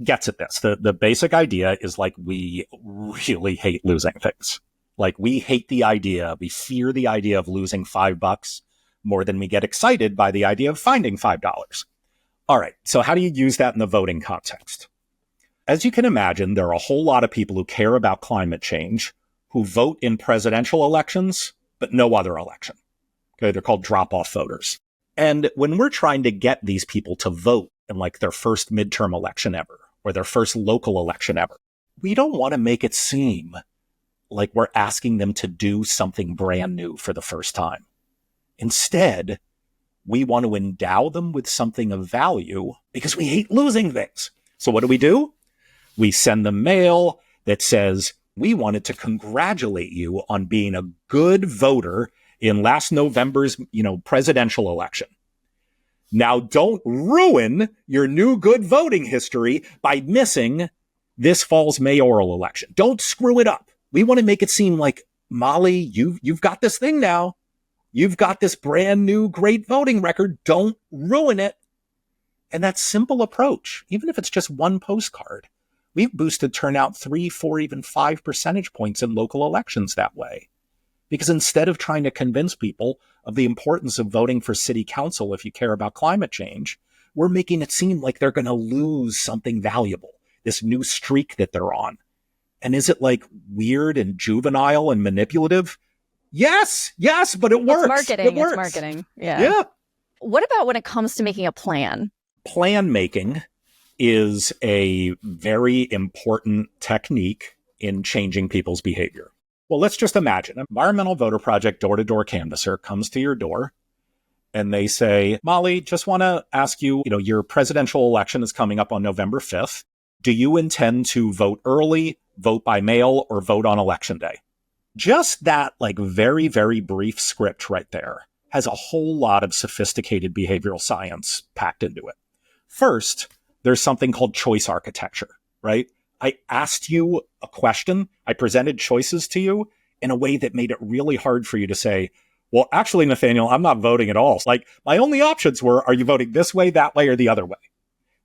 gets at this. The basic idea is like we really hate losing things. Like we hate the idea, we fear the idea of losing $5 more than we get excited by the idea of finding $5. All right, so how do you use that in the voting context? As you can imagine, there are a whole lot of people who care about climate change who vote in presidential elections, but no other election. Okay, they're called drop-off voters. And when we're trying to get these people to vote in like their first midterm election ever, or their first local election ever, we don't want to make it seem like we're asking them to do something brand new for the first time. Instead, We want to endow them with something of value because we hate losing things. So what do? We send them mail that says, we wanted to congratulate you on being a good voter in last November's, presidential election. Now don't ruin your new good voting history by missing this fall's mayoral election. Don't screw it up. We want to make it seem like, Molly, you've got this thing now. You've got this brand new great voting record. Don't ruin it. And that simple approach, even if it's just one postcard, we've boosted turnout 3, 4, even 5 percentage points in local elections that way. Because instead of trying to convince people of the importance of voting for city council if you care about climate change, we're making it seem like they're going to lose something valuable, this new streak that they're on. And is it like weird and juvenile and manipulative? Yes, but it works. It's marketing. It's marketing. Yeah. What about when it comes to making a plan? Plan making is a very important technique in changing people's behavior. Well, let's just imagine an environmental voter project door-to-door canvasser comes to your door and they say, Molly, just want to ask you, your presidential election is coming up on November 5th. Do you intend to vote early, vote by mail, or vote on election day? Just that very, very brief script right there has a whole lot of sophisticated behavioral science packed into it. First, there's something called choice architecture, right? I asked you a question. I presented choices to you in a way that made it really hard for you to say, well, actually, Nathaniel, I'm not voting at all. My only options were, are you voting this way, that way, or the other way?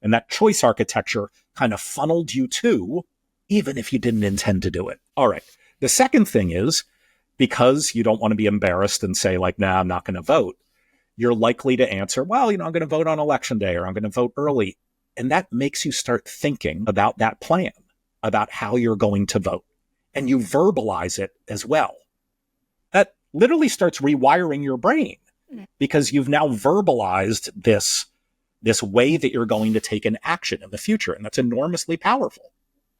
And that choice architecture kind of funneled you to, even if you didn't intend to do it. All right. The second thing is, because you don't want to be embarrassed and say nah, I'm not going to vote, you're likely to answer, well, I'm going to vote on election day, or I'm going to vote early. And that makes you start thinking about that plan, about how you're going to vote. And you verbalize it as well. That literally starts rewiring your brain because you've now verbalized this way that you're going to take an action in the future. And that's enormously powerful.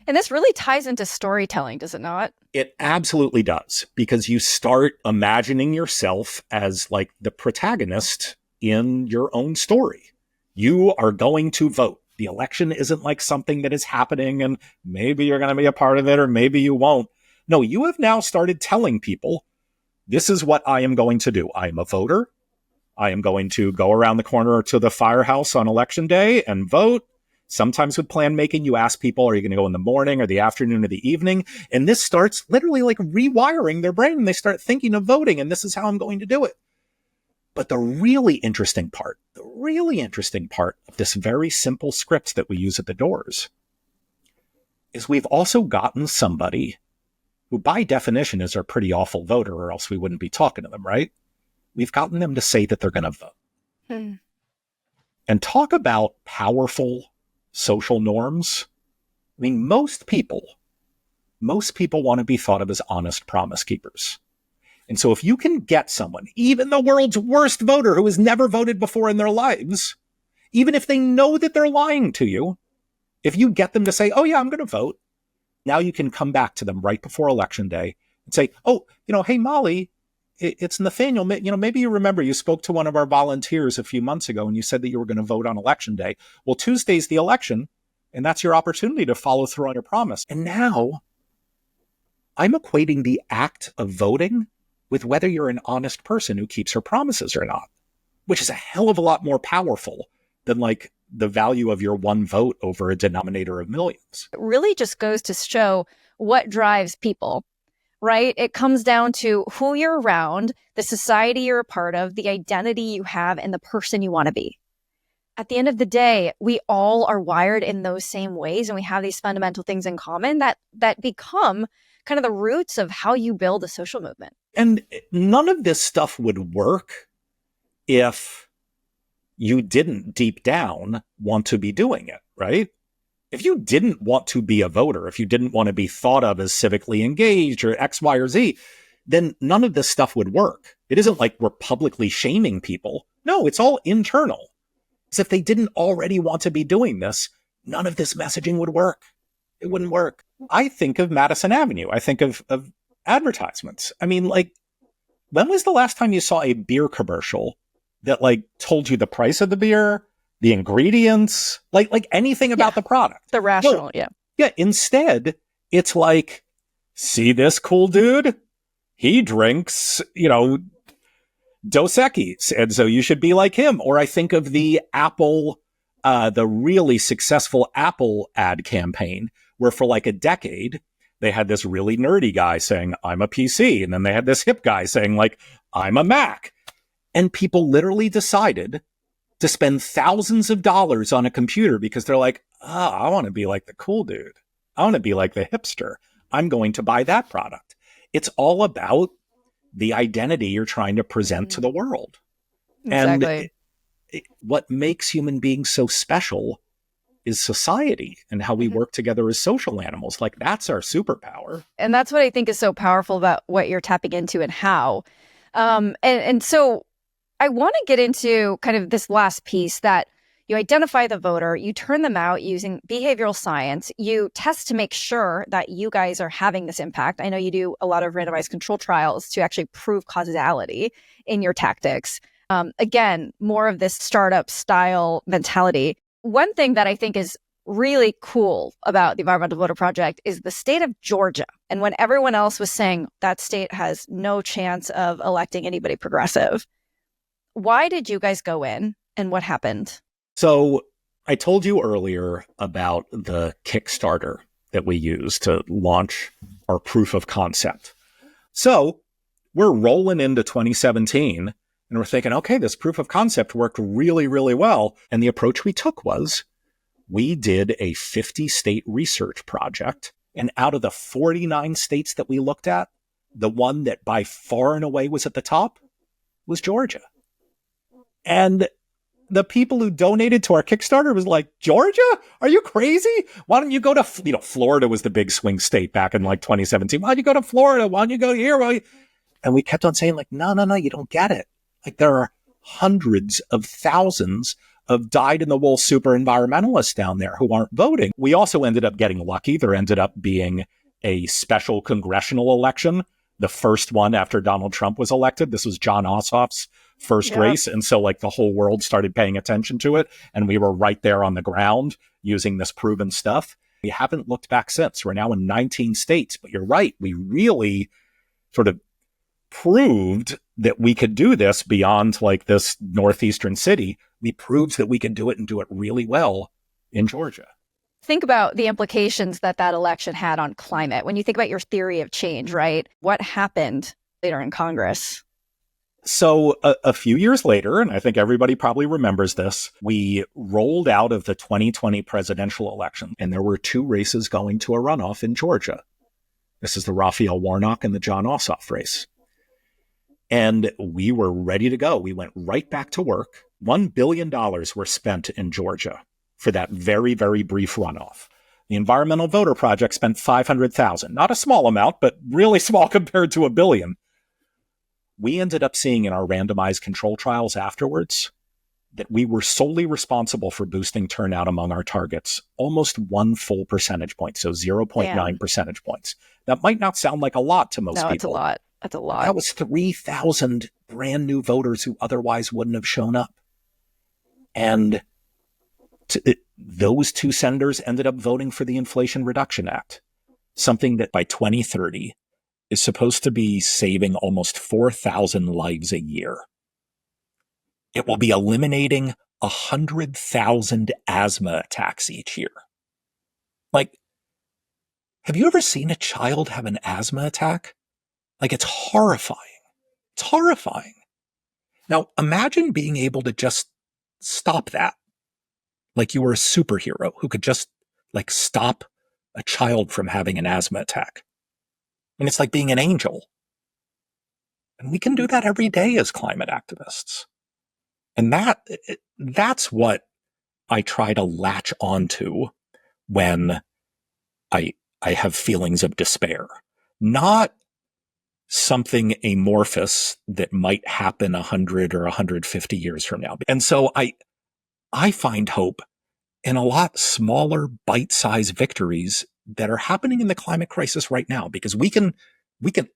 And this really ties into storytelling, does it not? It absolutely does, because you start imagining yourself as the protagonist in your own story. You are going to vote. The election isn't something that is happening and maybe you're going to be a part of it or maybe you won't. No, you have now started telling people, this is what I am going to do. I am a voter. I am going to go around the corner to the firehouse on election day and vote. Sometimes with plan making, you ask people, are you going to go in the morning or the afternoon or the evening? And this starts literally rewiring their brain and they start thinking of voting and this is how I'm going to do it. But the really interesting part of this very simple script that we use at the doors is we've also gotten somebody who by definition is a pretty awful voter, or else we wouldn't be talking to them, right? We've gotten them to say that they're going to vote. And talk about powerful social norms. I mean, most people want to be thought of as honest promise keepers. And so if you can get someone, even the world's worst voter who has never voted before in their lives, even if they know that they're lying to you, if you get them to say, oh yeah, I'm going to vote, now you can come back to them right before election day and say, oh, hey, Molly, it's Nathaniel. Maybe you remember you spoke to one of our volunteers a few months ago and you said that you were going to vote on election day. Well, Tuesday's the election and that's your opportunity to follow through on your promise. And now I'm equating the act of voting with whether you're an honest person who keeps her promises or not, which is a hell of a lot more powerful than the value of your one vote over a denominator of millions. It really just goes to show what drives people, right? It comes down to who you're around, the society you're a part of, the identity you have, and the person you want to be. At the end of the day, we all are wired in those same ways, and we have these fundamental things in common that become kind of the roots of how you build a social movement. And none of this stuff would work if you didn't deep down want to be doing it, right? If you didn't want to be a voter, if you didn't want to be thought of as civically engaged or X, Y, or Z, then none of this stuff would work. It isn't like we're publicly shaming people. No, it's all internal. Because if they didn't already want to be doing this, none of this messaging would work. It wouldn't work. I think of Madison Avenue. I think of advertisements. I mean, when was the last time you saw a beer commercial that like told you the price of the beer, the ingredients, like anything about the product. The rational, yeah. Yeah. Instead, it's like, see this cool dude? He drinks, Dos Equis, and so you should be like him. Or I think of the Apple, the really successful Apple ad campaign, where for like a decade, they had this really nerdy guy saying, I'm a PC. And then they had this hip guy saying, like, I'm a Mac. And people literally decided to spend thousands of dollars on a computer because they're like, I want to be like the cool dude. I want to be like the hipster. I'm going to buy that product. It's all about the identity you're trying to present to the world. Exactly. And what makes human beings so special is society and how we work together as social animals. Like, that's our superpower. And that's what I think is so powerful about what you're tapping into and how. And so I want to get into kind of this last piece that you identify the voter, you turn them out using behavioral science, you test to make sure that you guys are having this impact. I know you do a lot of randomized control trials to actually prove causality in your tactics. Again, more of this startup style mentality. One thing that I think is really cool about the Environmental Voter Project is the state of Georgia. And when everyone else was saying that state has no chance of electing anybody progressive, why did you guys go in and what happened? So I told you earlier about the Kickstarter that we used to launch our proof of concept. So we're rolling into 2017 and we're thinking, okay, this proof of concept worked really, really well. And the approach we took was we did a 50-state research project. And out of the 49 states that we looked at, the one that by far and away was at the top was Georgia. And the people who donated to our Kickstarter was like, Georgia? Are you crazy? Why don't you go to, Florida was the big swing state back in like 2017. Why don't you go to Florida? Why don't you go here? And we kept on saying like, no, you don't get it. Like, there are hundreds of thousands of dyed-in-the-wool super environmentalists down there who aren't voting. We also ended up getting lucky. There ended up being a special congressional election, the first one after Donald Trump was elected. This was John Ossoff's first race. And so like the whole world started paying attention to it. And we were right there on the ground using this proven stuff. We haven't looked back since. We're now in 19 states. But you're right. We really sort of proved that we could do this beyond like this northeastern city. We proved that we could do it and do it really well in Georgia. Think about the implications that election had on climate. When you think about your theory of change, right? What happened later in Congress? So a few years later, and I think everybody probably remembers this, we rolled out of the 2020 presidential election, and there were two races going to a runoff in Georgia. This is the Raphael Warnock and the John Ossoff race. And we were ready to go. We went right back to work. $1 billion were spent in Georgia for that very, very brief runoff. The Environmental Voter Project spent $500,000. Not a small amount, but really small compared to $1 billion. We ended up seeing in our randomized control trials afterwards that we were solely responsible for boosting turnout among our targets, almost 1 full percentage point, so 0.9 percentage points. That might not sound like a lot to most people. No, it's a lot. That's a lot. That was 3,000 brand new voters who otherwise wouldn't have shown up. And those two senators ended up voting for the Inflation Reduction Act, something that by 2030 is supposed to be saving almost 4,000 lives a year. It will be eliminating 100,000 asthma attacks each year. Like, have you ever seen a child have an asthma attack? Like, it's horrifying. It's horrifying. Now, imagine being able to just stop that. Like you were a superhero who could just, like, stop a child from having an asthma attack. And it's like being an angel. And we can do that every day as climate activists. And that's what I try to latch onto when I have feelings of despair. Not something amorphous that might happen 100 or 150 years from now. And so I find hope in a lot smaller bite-sized victories that are happening in the climate crisis right now, because we can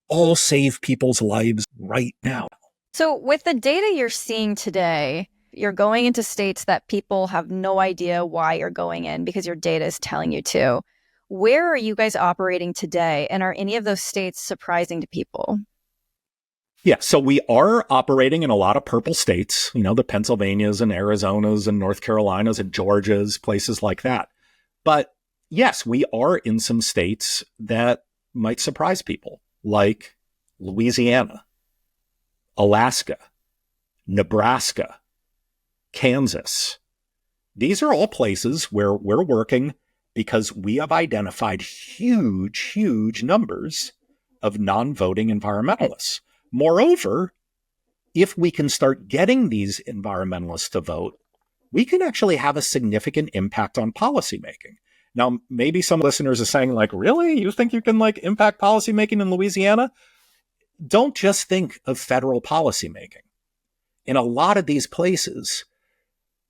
all save people's lives right now. So with the data you're seeing today, you're going into states that people have no idea why you're going in because your data is telling you to. Where are you guys operating today? And are any of those states surprising to people? Yeah, so we are operating in a lot of purple states, the Pennsylvanias and Arizonas and North Carolinas and Georgias, places like that. But yes, we are in some states that might surprise people, like Louisiana, Alaska, Nebraska, Kansas. These are all places where we're working because we have identified huge numbers of non-voting environmentalists. Moreover, if we can start getting these environmentalists to vote, we can actually have a significant impact on policymaking. Now, maybe some listeners are saying, like, really? You think you can, impact policymaking in Louisiana? Don't just think of federal policymaking. In a lot of these places,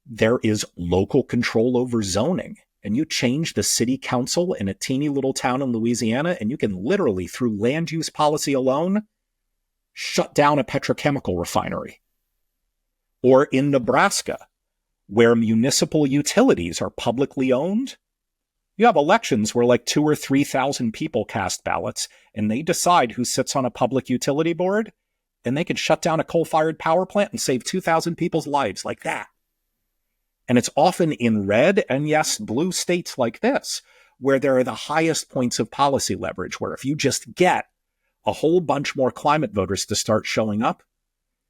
there is local control over zoning. And you change the city council in a teeny little town in Louisiana, and you can literally, through land use policy alone, shut down a petrochemical refinery. Or in Nebraska, where municipal utilities are publicly owned, you have elections where 2,000 or 3,000 people cast ballots and they decide who sits on a public utility board, and they can shut down a coal-fired power plant and save 2,000 people's lives like that. And it's often in red and yes, blue states like this, where there are the highest points of policy leverage, where if you just get a whole bunch more climate voters to start showing up,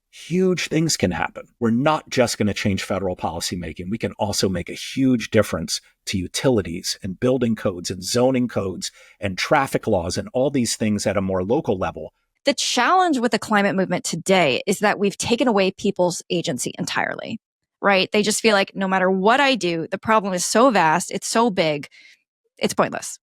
huge things can happen. We're not just going to change federal policymaking. We can also make a huge difference to utilities and building codes and zoning codes and traffic laws and all these things at a more local level. The challenge with the climate movement today is that we've taken away people's agency entirely, right? They just feel like no matter what I do, the problem is so vast, it's so big, it's pointless.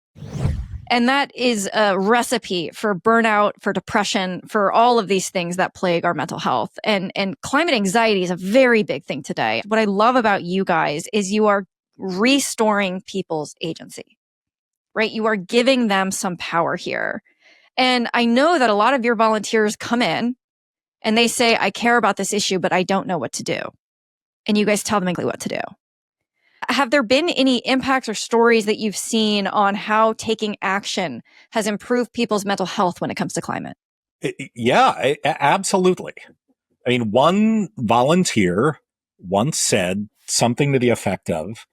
And that is a recipe for burnout, for depression, for all of these things that plague our mental health. And climate anxiety is a very big thing today. What I love about you guys is you are restoring people's agency, right? You are giving them some power here. And I know that a lot of your volunteers come in and they say, I care about this issue, but I don't know what to do. And you guys tell them exactly what to do. Have there been any impacts or stories that you've seen on how taking action has improved people's mental health when it comes to climate? Yeah, absolutely. I mean, one volunteer once said something to the effect of,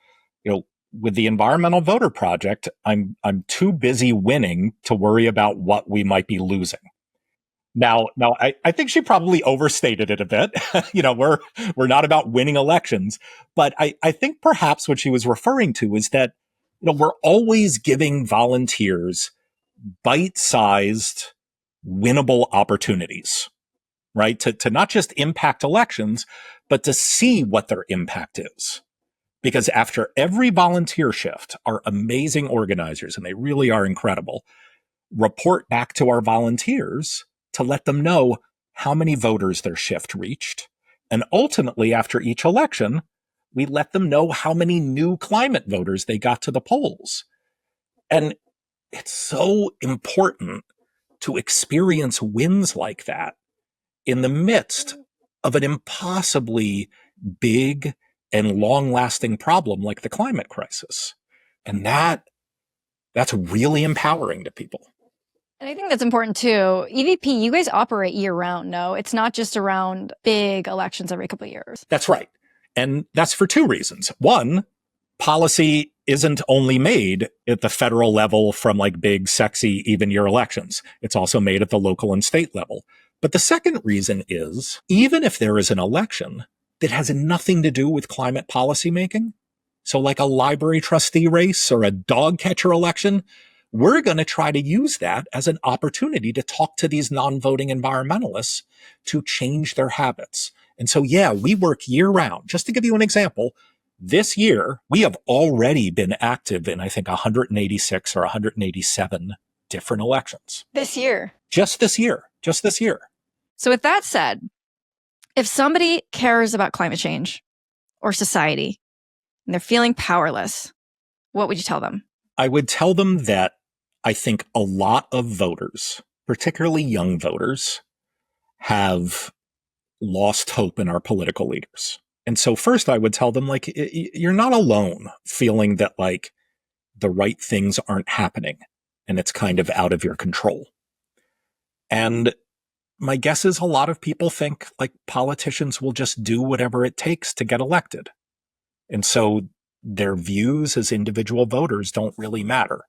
with the Environmental Voter Project, I'm too busy winning to worry about what we might be losing. Now, I think she probably overstated it a bit. We're not about winning elections, but I think perhaps what she was referring to is that, we're always giving volunteers bite-sized, winnable opportunities, right? To not just impact elections, but to see what their impact is. Because after every volunteer shift, our amazing organizers, and they really are incredible, report back to our volunteers to let them know how many voters their shift reached. And ultimately, after each election, we let them know how many new climate voters they got to the polls. And it's so important to experience wins like that in the midst of an impossibly big and long-lasting problem like the climate crisis. And that's really empowering to people. And I think that's important too. EVP, you guys operate year round, no? It's not just around big elections every couple of years. That's right. And that's for two reasons. One, policy isn't only made at the federal level from big, sexy, even year elections. It's also made at the local and state level. But the second reason is, even if there is an election that has nothing to do with climate policy making, so like a library trustee race or a dog catcher election, we're going to try to use that as an opportunity to talk to these non-voting environmentalists to change their habits. And so, yeah, we work year round. Just to give you an example, this year, we have already been active in, I think, 186 or 187 different elections. This year? Just this year. So with that said, if somebody cares about climate change or society and they're feeling powerless, what would you tell them? I would tell them that I think a lot of voters, particularly young voters, have lost hope in our political leaders. And so first I would tell them, like, you're not alone feeling that, like, the right things aren't happening and it's kind of out of your control. And my guess is a lot of people think, like, politicians will just do whatever it takes to get elected. And so their views as individual voters don't really matter.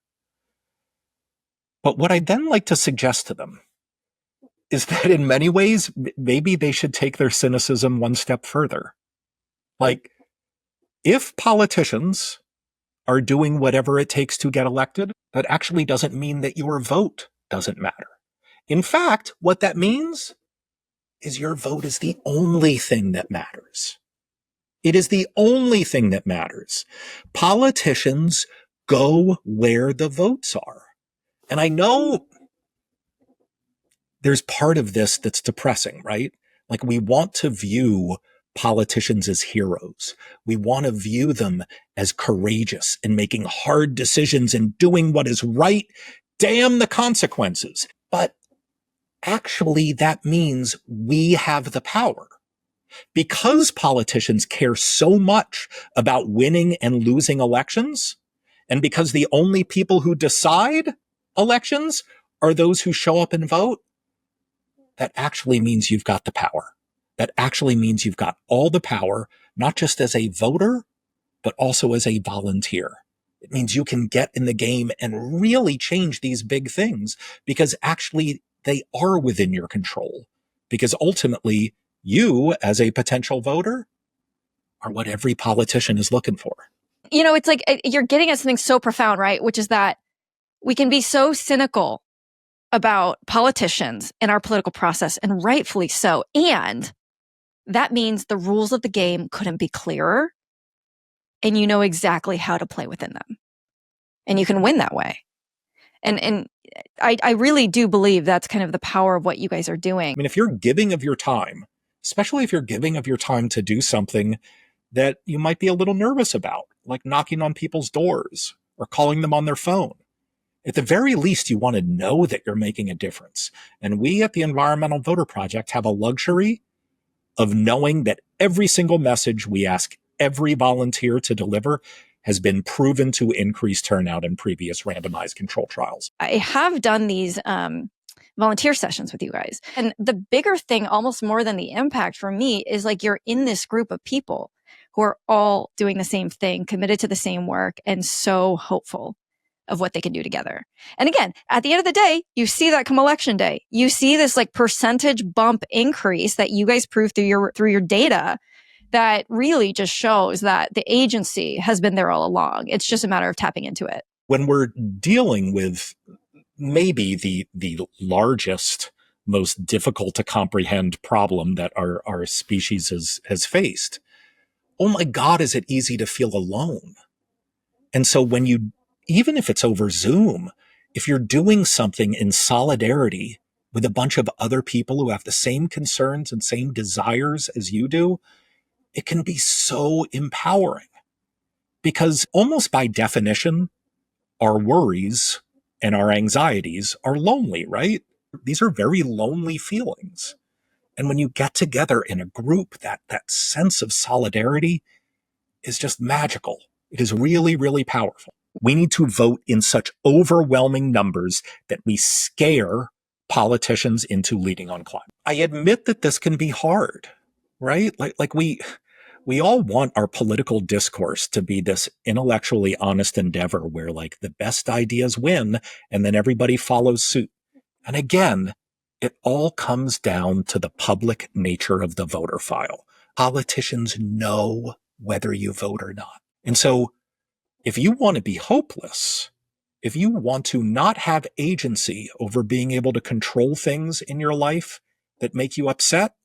But what I'd then like to suggest to them is that in many ways, maybe they should take their cynicism one step further. Like, if politicians are doing whatever it takes to get elected, that actually doesn't mean that your vote doesn't matter. In fact, what that means is your vote is the only thing that matters. It is the only thing that matters. Politicians go where the votes are. And I know there's part of this that's depressing, right? Like, we want to view politicians as heroes. We want to view them as courageous and making hard decisions and doing what is right. Damn the consequences. But actually, that means we have the power. Because politicians care so much about winning and losing elections, and because the only people who decide elections are those who show up and vote, that actually means you've got the power. That actually means you've got all the power, not just as a voter, but also as a volunteer. It means you can get in the game and really change these big things, because actually they are within your control. Because ultimately, you, as a potential voter, are what every politician is looking for. You know, it's like you're getting at something so profound, right? Which is that we can be so cynical about politicians and our political process, and rightfully so. And that means the rules of the game couldn't be clearer, and you know exactly how to play within them. And you can win that way. And I really do believe that's kind of the power of what you guys are doing. I mean, if you're giving of your time, especially if you're giving of your time to do something that you might be a little nervous about, like knocking on people's doors or calling them on their phone, at the very least, you want to know that you're making a difference. And we at the Environmental Voter Project have a luxury of knowing that every single message we ask every volunteer to deliver has been proven to increase turnout in previous randomized control trials. I have done these volunteer sessions with you guys. And the bigger thing, almost more than the impact for me, is like you're in this group of people who are all doing the same thing, committed to the same work, and so hopeful of what they can do together. And again, at the end of the day, you see that come election day. You see this like percentage bump increase that you guys prove through your data that really just shows that the agency has been there all along. It's just a matter of tapping into it. When we're dealing with maybe the largest, most difficult to comprehend problem that our species has faced, oh my God, is it easy to feel alone? And so when you, even if it's over Zoom, if you're doing something in solidarity with a bunch of other people who have the same concerns and same desires as you do, it can be so empowering. Because almost by definition, our worries and our anxieties are lonely, right? These are very lonely feelings. And when you get together in a group, that sense of solidarity is just magical. It is really, really powerful. We need to vote in such overwhelming numbers that we scare politicians into leading on climate. I admit that this can be hard, right? Like we all want our political discourse to be this intellectually honest endeavor where like the best ideas win and then everybody follows suit. And again, it all comes down to the public nature of the voter file. Politicians know whether you vote or not. And so if you want to be hopeless, if you want to not have agency over being able to control things in your life that make you upset,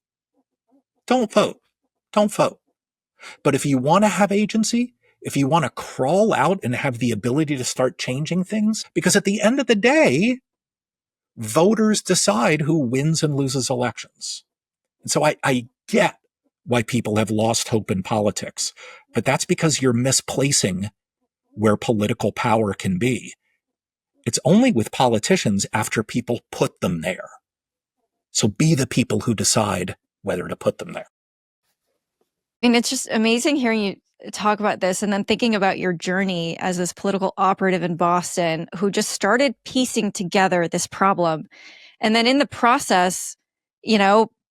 don't vote. Don't vote. But if you want to have agency, if you want to crawl out and have the ability to start changing things, because at the end of the day, voters decide who wins and loses elections. And so I get why people have lost hope in politics, but that's because you're misplacing where political power can be. It's only with politicians after people put them there. So be the people who decide whether to put them there. I mean, it's just amazing hearing you talk about this and then thinking about your journey as this political operative in Boston who just started piecing together this problem. And then in the process,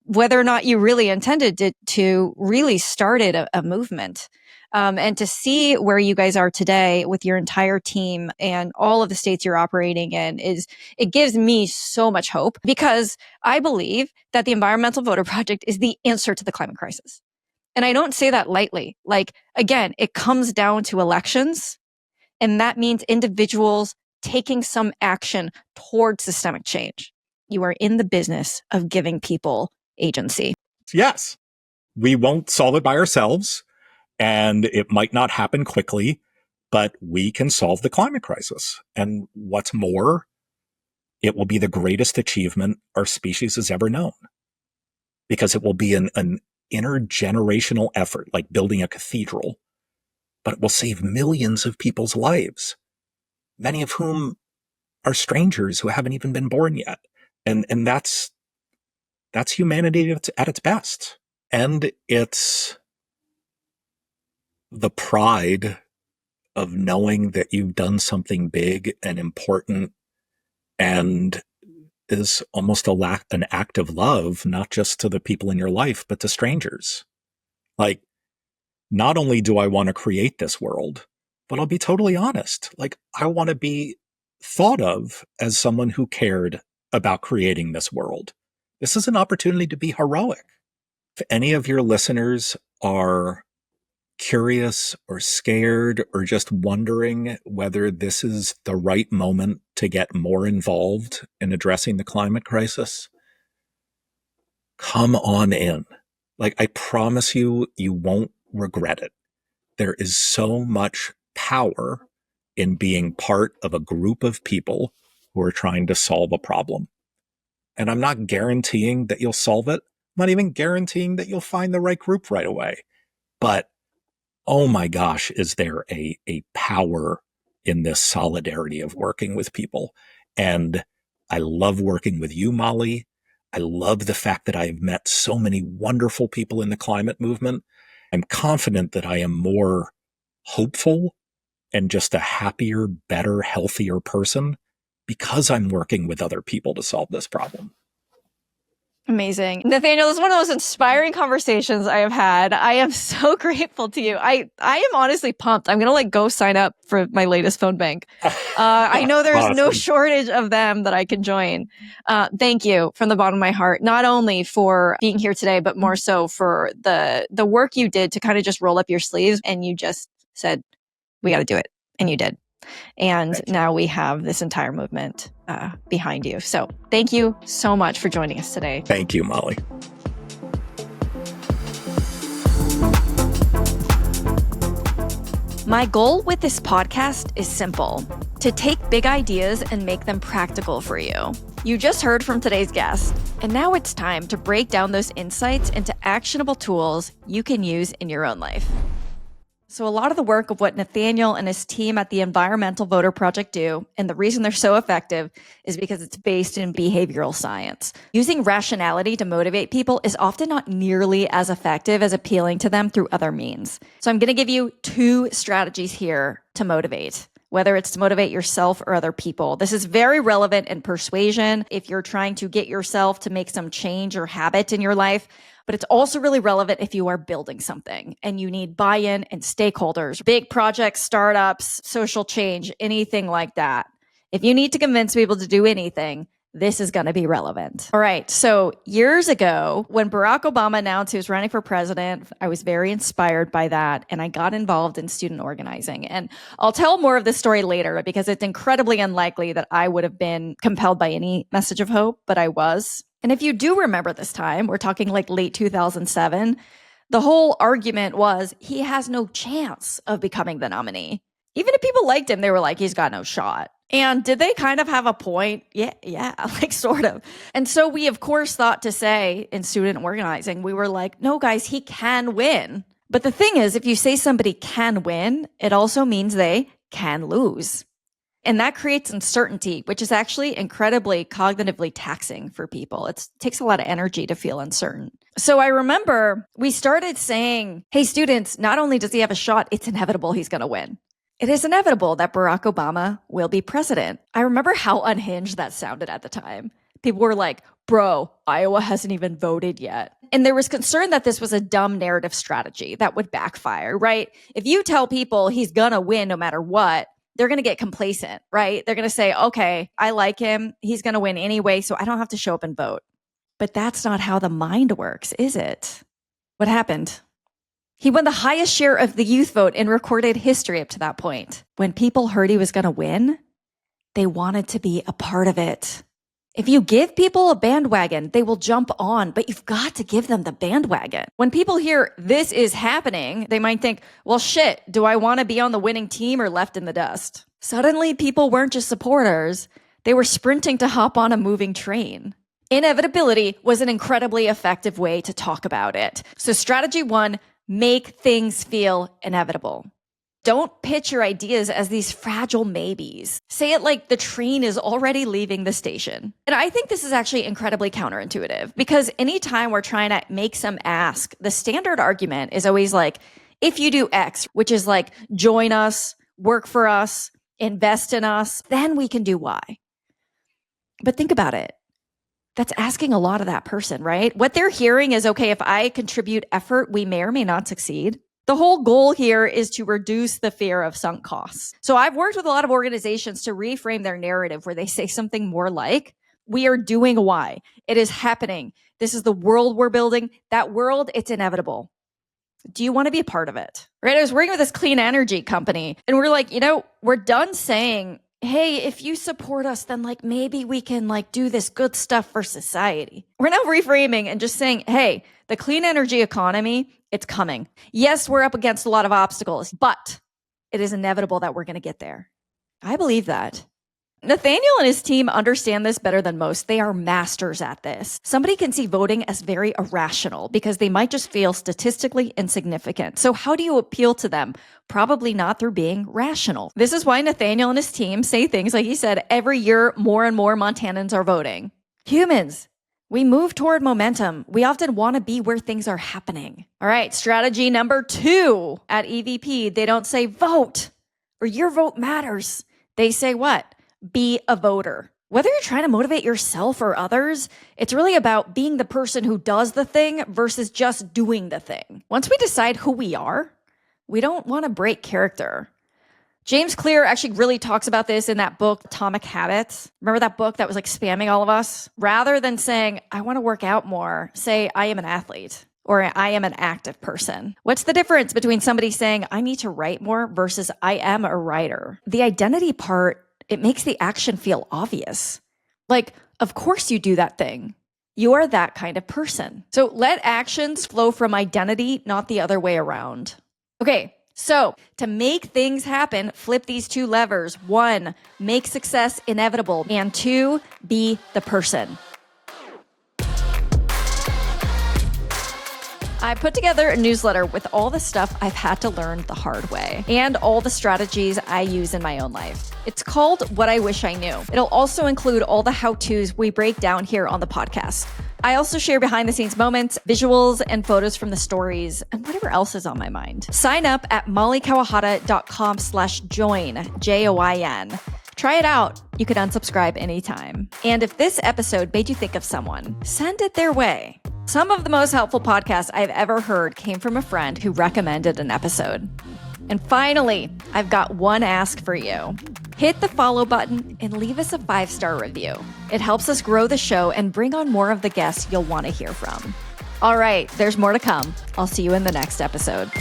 whether or not you really intended to really started a movement. And to see where you guys are today with your entire team and all of the states you're operating in it gives me so much hope, because I believe that the Environmental Voter Project is the answer to the climate crisis. And I don't say that lightly. Like, again, it comes down to elections, and that means individuals taking some action towards systemic change. You are in the business of giving people agency. Yes, we won't solve it by ourselves, and it might not happen quickly, but we can solve the climate crisis. And what's more, it will be the greatest achievement our species has ever known, because it will be an intergenerational effort, like building a cathedral, but it will save millions of people's lives, many of whom are strangers who haven't even been born yet. And that's humanity at its best. And it's the pride of knowing that you've done something big and important, and is almost an act of love, not just to the people in your life, but to strangers. Like, not only do I want to create this world, but I'll be totally honest. Like, I want to be thought of as someone who cared about creating this world. This is an opportunity to be heroic. If any of your listeners are curious or scared or just wondering whether this is the right moment to get more involved in addressing the climate crisis, come on in. Like, I promise you, you won't regret it. There is so much power in being part of a group of people who are trying to solve a problem. And I'm not guaranteeing that you'll solve it. I'm not even guaranteeing that you'll find the right group right away. But oh my gosh, is there a power in this solidarity of working with people. And I love working with you, Molly. I love the fact that I've met so many wonderful people in the climate movement. I'm confident that I am more hopeful and just a happier, better, healthier person because I'm working with other people to solve this problem. Amazing. Nathaniel, this is one of the most inspiring conversations I have had. I am so grateful to you. I am honestly pumped. I'm going to go sign up for my latest phone bank. I know there's Awesome. no shortage of them that I can join. Thank you from the bottom of my heart, not only for being here today, but more so for the work you did to kind of just roll up your sleeves and you just said, we got to do it. And you did. And now we have this entire movement behind you. So thank you so much for joining us today. Thank you, Molly. My goal with this podcast is simple: to take big ideas and make them practical for you. You just heard from today's guest, and now it's time to break down those insights into actionable tools you can use in your own life. So a lot of the work of what Nathaniel and his team at the Environmental Voter Project do, and the reason they're so effective, is because it's based in behavioral science. Using rationality to motivate people is often not nearly as effective as appealing to them through other means. So I'm going to give you 2 strategies here to motivate, whether it's to motivate yourself or other people. This is very relevant in persuasion if you're trying to get yourself to make some change or habit in your life. But it's also really relevant if you are building something and you need buy-in and stakeholders, big projects, startups, social change, anything like that. If you need to convince people to do anything, this is going to be relevant. All right. So years ago, when Barack Obama announced he was running for president, I was very inspired by that. And I got involved in student organizing. And I'll tell more of this story later because it's incredibly unlikely that I would have been compelled by any message of hope, but I was. And if you do remember this time, we're talking late 2007, the whole argument was he has no chance of becoming the nominee. Even if people liked him, they were like, he's got no shot. And did they kind of have a point? Yeah, sort of. And so we, of course, thought to say in student organizing, we were like, no, guys, he can win. But the thing is, if you say somebody can win, it also means they can lose. And that creates uncertainty, which is actually incredibly cognitively taxing for people. It takes a lot of energy to feel uncertain. So I remember we started saying, hey, students, not only does he have a shot, it's inevitable he's going to win. It is inevitable that Barack Obama will be president. I remember how unhinged that sounded at the time. People were like, bro, Iowa hasn't even voted yet. And there was concern that this was a dumb narrative strategy that would backfire, right? If you tell people he's going to win no matter what, they're going to get complacent, right? They're going to say, okay, I like him. He's going to win anyway, so I don't have to show up and vote. But that's not how the mind works, is it? What happened? He won the highest share of the youth vote in recorded history up to that point. When people heard he was going to win, they wanted to be a part of it. If you give people a bandwagon, they will jump on, but you've got to give them the bandwagon. When people hear this is happening, they might think, well, shit, do I want to be on the winning team or left in the dust? Suddenly, people weren't just supporters. They were sprinting to hop on a moving train. Inevitability was an incredibly effective way to talk about it. So strategy 1, make things feel inevitable. Don't pitch your ideas as these fragile maybes. Say it like the train is already leaving the station. And I think this is actually incredibly counterintuitive because anytime we're trying to make some ask, the standard argument is always like, if you do X, which is like join us, work for us, invest in us, then we can do Y. But think about it. That's asking a lot of that person, right? What they're hearing is, okay, if I contribute effort, we may or may not succeed. The whole goal here is to reduce the fear of sunk costs. So I've worked with a lot of organizations to reframe their narrative where they say something more like, we are doing Y. It is happening. This is the world we're building. That world, it's inevitable. Do you want to be a part of it? Right? I was working with this clean energy company and we're like, we're done saying, hey, if you support us, then like maybe we can like do this good stuff for society. We're now reframing and just saying, hey, the clean energy economy, it's coming. Yes, we're up against a lot of obstacles, but it is inevitable that we're going to get there. I believe that. Nathaniel and his team understand this better than most. They are masters at this. Somebody can see voting as very irrational because they might just feel statistically insignificant. So how do you appeal to them? Probably not through being rational. This is why Nathaniel and his team say things like he said, every year more and more Montanans are voting. Humans, we move toward momentum. We often want to be where things are happening. All right, strategy number 2 at EVP, they don't say vote or your vote matters. They say what? Be a voter. Whether you're trying to motivate yourself or others, it's really about being the person who does the thing versus just doing the thing. Once we decide who we are, we don't want to break character. James Clear actually really talks about this in that book, Atomic Habits. Remember that book that was like spamming all of us? Rather than saying, I want to work out more, say, I am an athlete or I am an active person. What's the difference between somebody saying, I need to write more versus I am a writer? The identity part, it makes the action feel obvious. Like, of course you do that thing. You are that kind of person. So let actions flow from identity, not the other way around. Okay, so to make things happen, flip these 2 levers. 1, make success inevitable. And 2, be the person. I put together a newsletter with all the stuff I've had to learn the hard way and all the strategies I use in my own life. It's called What I Wish I Knew. It'll also include all the how-tos we break down here on the podcast. I also share behind the scenes moments, visuals, and photos from the stories, and whatever else is on my mind. Sign up at mollykawahata.com/join, JOIN. Try it out. You could unsubscribe anytime. And if this episode made you think of someone, send it their way. Some of the most helpful podcasts I've ever heard came from a friend who recommended an episode. And finally, I've got one ask for you. Hit the follow button and leave us a 5-star review. It helps us grow the show and bring on more of the guests you'll want to hear from. All right, there's more to come. I'll see you in the next episode.